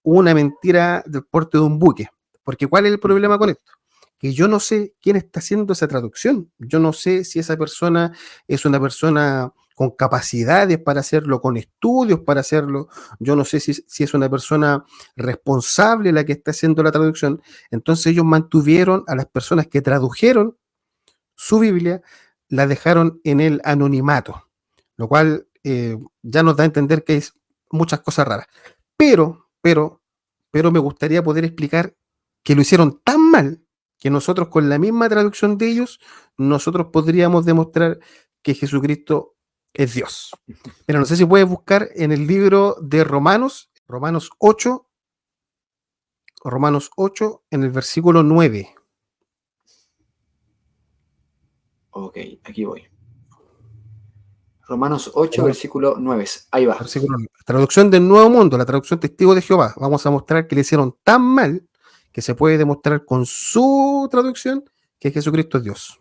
Una mentira del porte de un buque. Porque ¿cuál es el problema con esto? Que yo no sé quién está haciendo esa traducción. Yo no sé si esa persona es una persona con capacidades para hacerlo, con estudios para hacerlo. Yo no sé si es una persona responsable la que está haciendo la traducción. Entonces ellos mantuvieron a las personas que tradujeron su Biblia, la dejaron en el anonimato, lo cual ya nos da a entender que hay muchas cosas raras. Pero me gustaría poder explicar que lo hicieron tan mal que nosotros con la misma traducción de ellos, nosotros podríamos demostrar que Jesucristo es Dios. Pero no sé si puedes buscar en el libro de Romanos 8, en el versículo 9. Ok, aquí voy. Romanos 8, versículo 9. Ahí va. Versículo 9. Traducción del Nuevo Mundo, la traducción Testigo de Jehová. Vamos a mostrar que le hicieron tan mal que se puede demostrar con su traducción que Jesucristo es Dios.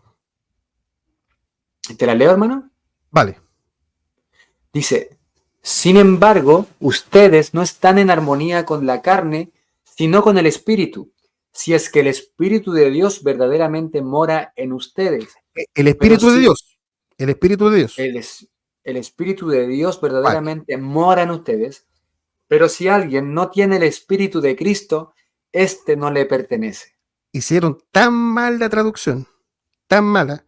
¿Te la leo, hermano? Vale. Dice, sin embargo, ustedes no están en armonía con la carne, sino con el Espíritu, si es que el Espíritu de Dios verdaderamente mora en ustedes. El Pero Espíritu de si Dios. El Espíritu de Dios. el Espíritu de Dios Vale. verdaderamente mora en ustedes, pero si alguien no tiene el Espíritu de Cristo, éste no le pertenece. Hicieron tan mal la traducción, tan mala,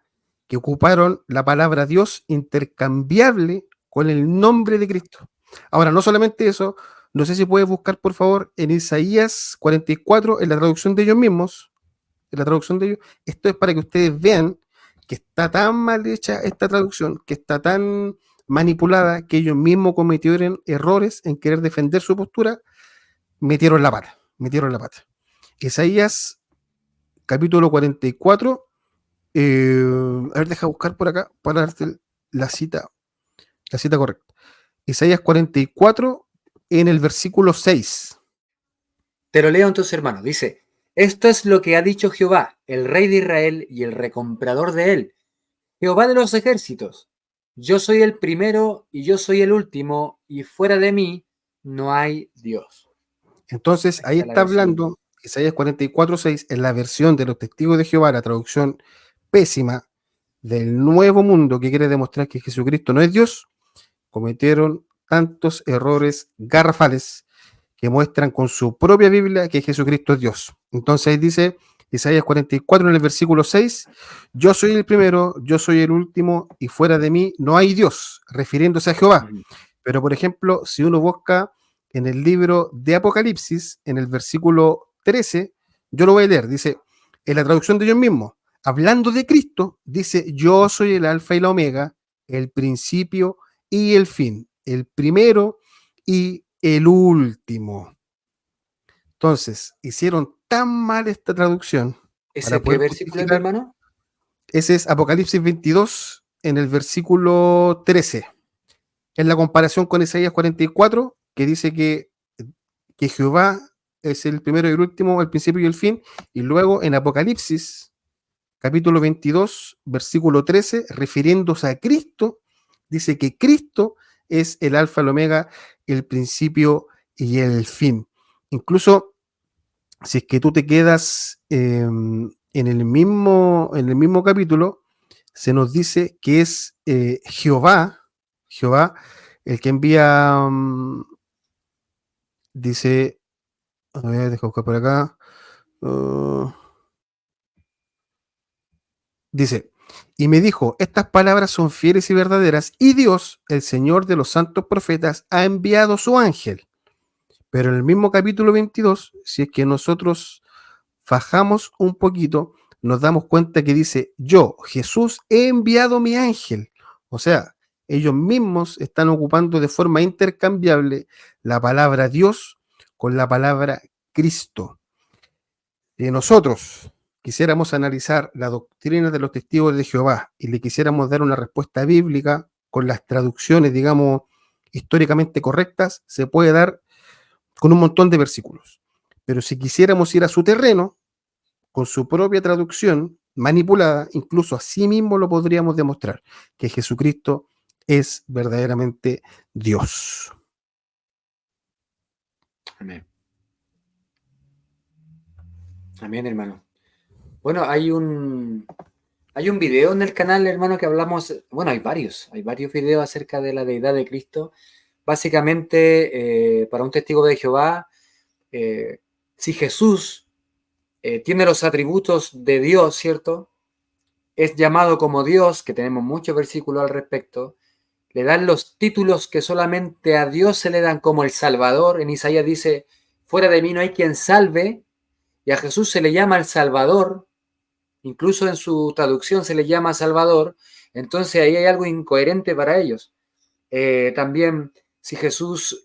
que ocuparon la palabra Dios intercambiable con el nombre de Cristo. Ahora, no solamente eso, no sé si puedes buscar, por favor, en Isaías 44, en la traducción de ellos mismos, en la traducción de ellos. Esto es para que ustedes vean que está tan mal hecha esta traducción, que está tan manipulada, que ellos mismos cometieron errores en querer defender su postura, metieron la pata. Isaías capítulo 44, a ver, deja buscar por acá para darte la cita correcta. Isaías 44 en el versículo 6. Te lo leo entonces, hermano. Dice, esto es lo que ha dicho Jehová, el Rey de Israel y el recomprador de él, Jehová de los ejércitos. Yo soy el primero y yo soy el último, y fuera de mí no hay Dios. Entonces, Ahí ahí está la está versión. hablando Isaías 44, 6, en la versión de los testigos de Jehová, la traducción pésima del Nuevo Mundo, que quiere demostrar que Jesucristo no es Dios. Cometieron tantos errores garrafales que muestran con su propia Biblia que Jesucristo es Dios. Entonces dice Isaías 44 en el versículo 6, yo soy el primero, yo soy el último, y fuera de mí no hay Dios, refiriéndose a Jehová. Pero, por ejemplo, si uno busca en el libro de Apocalipsis, en el versículo 13, yo lo voy a leer, dice, en la traducción de ellos mismos, hablando de Cristo, dice, yo soy el alfa y la omega, el principio y el fin, el primero y el último. Entonces, hicieron tan mal esta traducción para ¿Ese qué poder versículo es, mi justificar. hermano? Ese es Apocalipsis 22 en el versículo 13. Es la comparación con Isaías 44, que dice que Jehová es el primero y el último, el principio y el fin. Y luego en Apocalipsis, capítulo 22, versículo 13, refiriéndose a Cristo, dice que Cristo es el alfa, el omega, el principio y el fin. Incluso si es que tú te quedas en el mismo capítulo, se nos dice que es Jehová, el que envía, dice, a ver, deja buscar por acá, dice, y me dijo, estas palabras son fieles y verdaderas, y Dios, el Señor de los santos profetas, ha enviado su ángel. Pero en el mismo capítulo 22, si es que nosotros fajamos un poquito, nos damos cuenta que dice, yo, Jesús, he enviado mi ángel. O sea, ellos mismos están ocupando de forma intercambiable la palabra Dios con la palabra Cristo. Y nosotros quisiéramos analizar la doctrina de los testigos de Jehová y le quisiéramos dar una respuesta bíblica con las traducciones, digamos, históricamente correctas, se puede dar con un montón de versículos. Pero si quisiéramos ir a su terreno, con su propia traducción manipulada, incluso así mismo lo podríamos demostrar, que Jesucristo es verdaderamente Dios. Amén. Amén, hermano. Bueno, hay un video en el canal, hermano, que hablamos, bueno, hay varios videos acerca de la deidad de Cristo. Básicamente, para un testigo de Jehová, si Jesús tiene los atributos de Dios, ¿cierto? Es llamado como Dios, que tenemos muchos versículos al respecto, le dan los títulos que solamente a Dios se le dan, como el Salvador. En Isaías dice, fuera de mí no hay quien salve, y a Jesús se le llama el Salvador, incluso en su traducción se le llama Salvador. Entonces ahí hay algo incoherente para ellos. También, si Jesús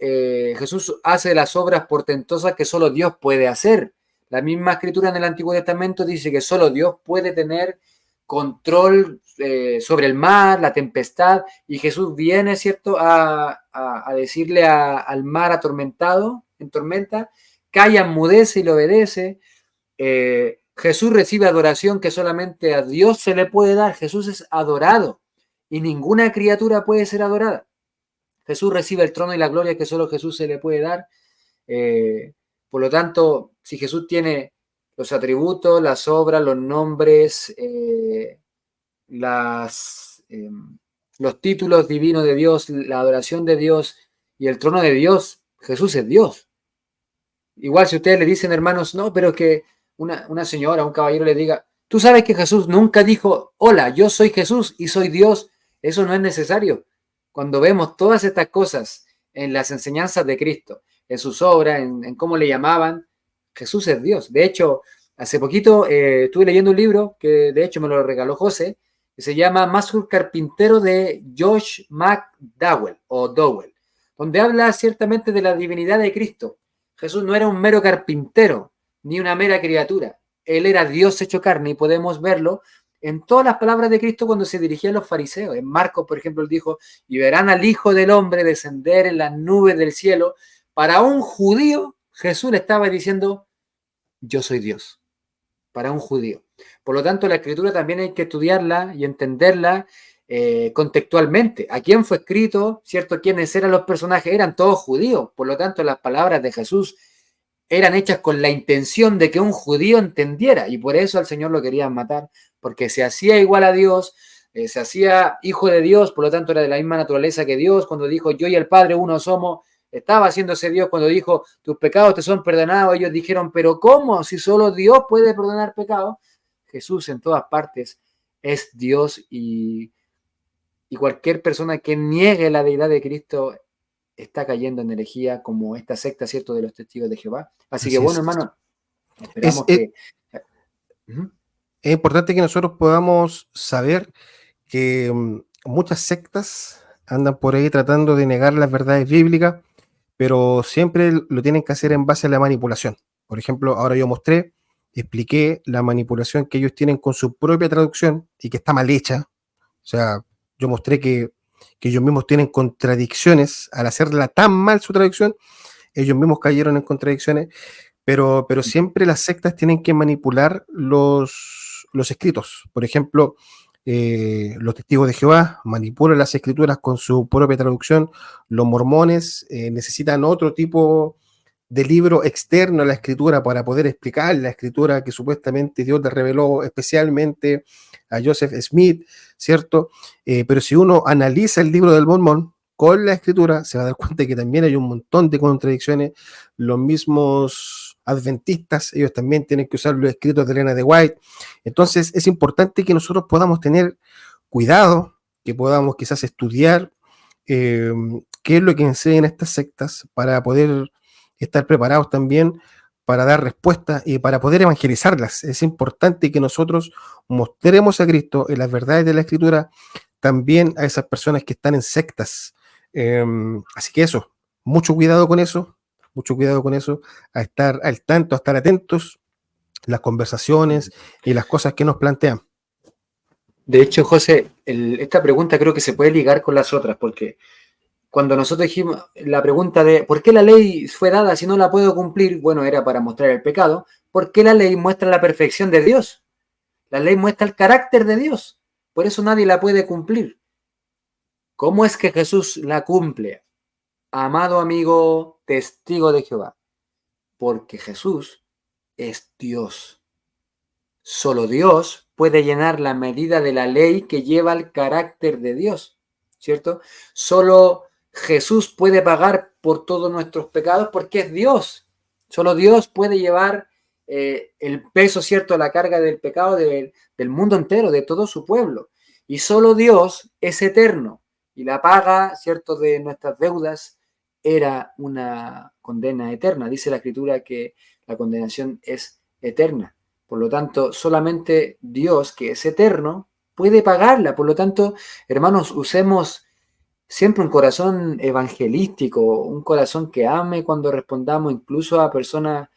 hace las obras portentosas que solo Dios puede hacer. La misma escritura en el Antiguo Testamento dice que solo Dios puede tener control sobre el mar, la tempestad, y Jesús viene, ¿cierto?, a decirle al mar atormentado, en tormenta, calla, enmudece y le obedece. Jesús recibe adoración que solamente a Dios se le puede dar. Jesús es adorado y ninguna criatura puede ser adorada. Jesús recibe el trono y la gloria que solo Jesús se le puede dar. Por lo tanto, si Jesús tiene los atributos, las obras, los nombres, los títulos divinos de Dios, la adoración de Dios y el trono de Dios, Jesús es Dios. Igual si ustedes le dicen, hermanos, no, pero que una señora, un caballero le diga, tú sabes que Jesús nunca dijo, hola, yo soy Jesús y soy Dios. Eso no es necesario. Cuando vemos todas estas cosas en las enseñanzas de Cristo, en sus obras, en cómo le llamaban, Jesús es Dios. De hecho, hace poquito estuve leyendo un libro que de hecho me lo regaló José, que se llama Master Carpintero de Josh McDowell o Dowell, donde habla ciertamente de la divinidad de Cristo. Jesús no era un mero carpintero, ni una mera criatura. Él era Dios hecho carne y podemos verlo en todas las palabras de Cristo cuando se dirigía a los fariseos. En Marcos, por ejemplo, él dijo, y verán al Hijo del Hombre descender en las nubes del cielo. Para un judío, Jesús le estaba diciendo, yo soy Dios. Para un judío. Por lo tanto, la Escritura también hay que estudiarla y entenderla contextualmente. ¿A quién fue escrito? ¿Cierto? ¿Quiénes eran los personajes? Eran todos judíos. Por lo tanto, las palabras de Jesús eran hechas con la intención de que un judío entendiera, y por eso al Señor lo querían matar, porque se hacía igual a Dios, se hacía hijo de Dios, por lo tanto era de la misma naturaleza que Dios. Cuando dijo yo y el Padre uno somos, estaba haciéndose Dios. Cuando dijo tus pecados te son perdonados, ellos dijeron, pero ¿cómo? Si solo Dios puede perdonar pecados. Jesús en todas partes es Dios, y cualquier persona que niegue la deidad de Cristo está cayendo en herejía, como esta secta, ¿cierto?, de los testigos de Jehová. Así que bueno, hermano, esperamos que... Es importante que nosotros podamos saber que muchas sectas andan por ahí tratando de negar las verdades bíblicas, pero siempre lo tienen que hacer en base a la manipulación. Por ejemplo, ahora yo expliqué la manipulación que ellos tienen con su propia traducción y que está mal hecha. O sea, yo mostré que ellos mismos tienen contradicciones al hacerla tan mal su traducción. Ellos mismos cayeron en contradicciones, pero siempre las sectas tienen que manipular los escritos. Por ejemplo, los testigos de Jehová manipulan las escrituras con su propia traducción. Los mormones necesitan otro tipo de libro externo a la escritura para poder explicar la escritura que supuestamente Dios le reveló especialmente a Joseph Smith, ¿cierto? Pero si uno analiza el libro del Mormón con la escritura, se va a dar cuenta que también hay un montón de contradicciones. Los mismos adventistas, ellos también tienen que usar los escritos de Elena de White. Entonces es importante que nosotros podamos tener cuidado, que podamos quizás estudiar qué es lo que enseñan estas sectas para poder estar preparados también para dar respuesta y para poder evangelizarlas. Es importante que nosotros mostremos a Cristo en las verdades de la Escritura también a esas personas que están en sectas. Así que eso, mucho cuidado con eso, a estar al tanto, a estar atentos las conversaciones y las cosas que nos plantean. De hecho, José, esta pregunta creo que se puede ligar con las otras, porque cuando nosotros dijimos la pregunta de ¿por qué la ley fue dada si no la puedo cumplir? Bueno, era para mostrar el pecado. ¿Por qué la ley muestra la perfección de Dios? La ley muestra el carácter de Dios. Por eso nadie la puede cumplir. ¿Cómo es que Jesús la cumple? Amado amigo, testigo de Jehová. Porque Jesús es Dios. Solo Dios puede llenar la medida de la ley que lleva el carácter de Dios, ¿cierto? Solo Jesús puede pagar por todos nuestros pecados porque es Dios. Solo Dios puede llevar el peso, ¿cierto? La carga del pecado del mundo entero, de todo su pueblo. Y solo Dios es eterno. Y la paga, ¿cierto? De nuestras deudas era una condena eterna. Dice la Escritura que la condenación es eterna. Por lo tanto, solamente Dios, que es eterno, puede pagarla. Por lo tanto, hermanos, usemos siempre un corazón evangelístico, un corazón que ame cuando respondamos incluso a personas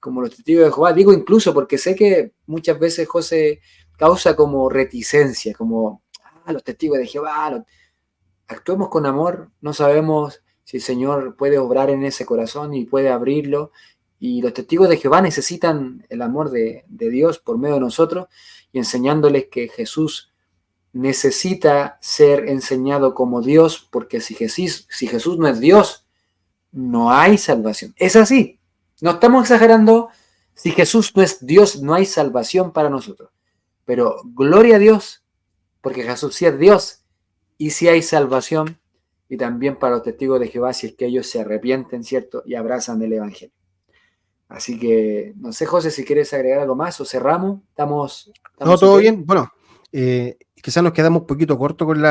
como los testigos de Jehová. Digo incluso porque sé que muchas veces José causa como reticencia, como los testigos de Jehová. Actuemos con amor, no sabemos si el Señor puede obrar en ese corazón y puede abrirlo. Y los testigos de Jehová necesitan el amor de Dios por medio de nosotros y enseñándoles que Jesús necesita ser enseñado como Dios, porque si Jesús no es Dios, no hay salvación. Es así. No estamos exagerando. Si Jesús no es Dios, no hay salvación para nosotros. Pero gloria a Dios, porque Jesús sí es Dios y sí hay salvación. Y también para los testigos de Jehová, si es que ellos se arrepienten, ¿cierto? Y abrazan el Evangelio. Así que, no sé, José, si quieres agregar algo más o cerramos. ¿Estamos No, todo ok? bien. Bueno, quizás nos quedamos un poquito cortos con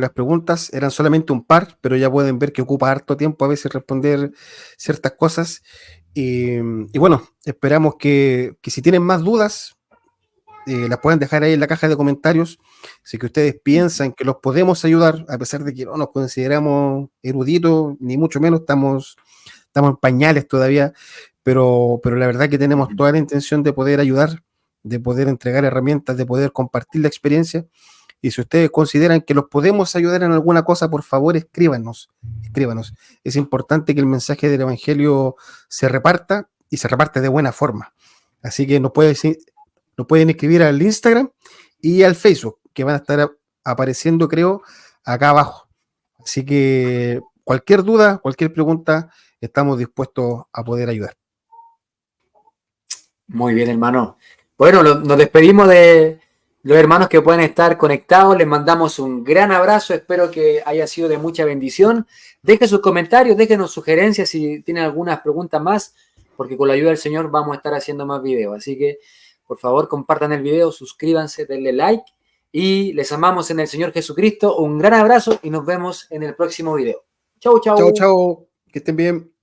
las preguntas. Eran solamente un par, pero ya pueden ver que ocupa harto tiempo a veces responder ciertas cosas. Y bueno, esperamos que si tienen más dudas, las pueden dejar ahí en la caja de comentarios. Si que ustedes piensan que los podemos ayudar, a pesar de que no nos consideramos eruditos, ni mucho menos, estamos en pañales todavía, pero la verdad que tenemos toda la intención de poder ayudar, de poder entregar herramientas, de poder compartir la experiencia. Y si ustedes consideran que los podemos ayudar en alguna cosa, por favor, escríbanos. Es importante que el mensaje del Evangelio se reparta y se reparte de buena forma. Así que nos pueden escribir al Instagram y al Facebook, que van a estar apareciendo, creo, acá abajo. Así que cualquier duda, cualquier pregunta, estamos dispuestos a poder ayudar. Muy bien, hermano. Bueno, nos despedimos de los hermanos que pueden estar conectados. Les mandamos un gran abrazo. Espero que haya sido de mucha bendición. Dejen sus comentarios, déjenos sugerencias si tienen algunas preguntas más, porque con la ayuda del Señor vamos a estar haciendo más videos. Así que, por favor, compartan el video, suscríbanse, denle like y les amamos en el Señor Jesucristo. Un gran abrazo y nos vemos en el próximo video. Chau, chau. Chao, chao. Que estén bien.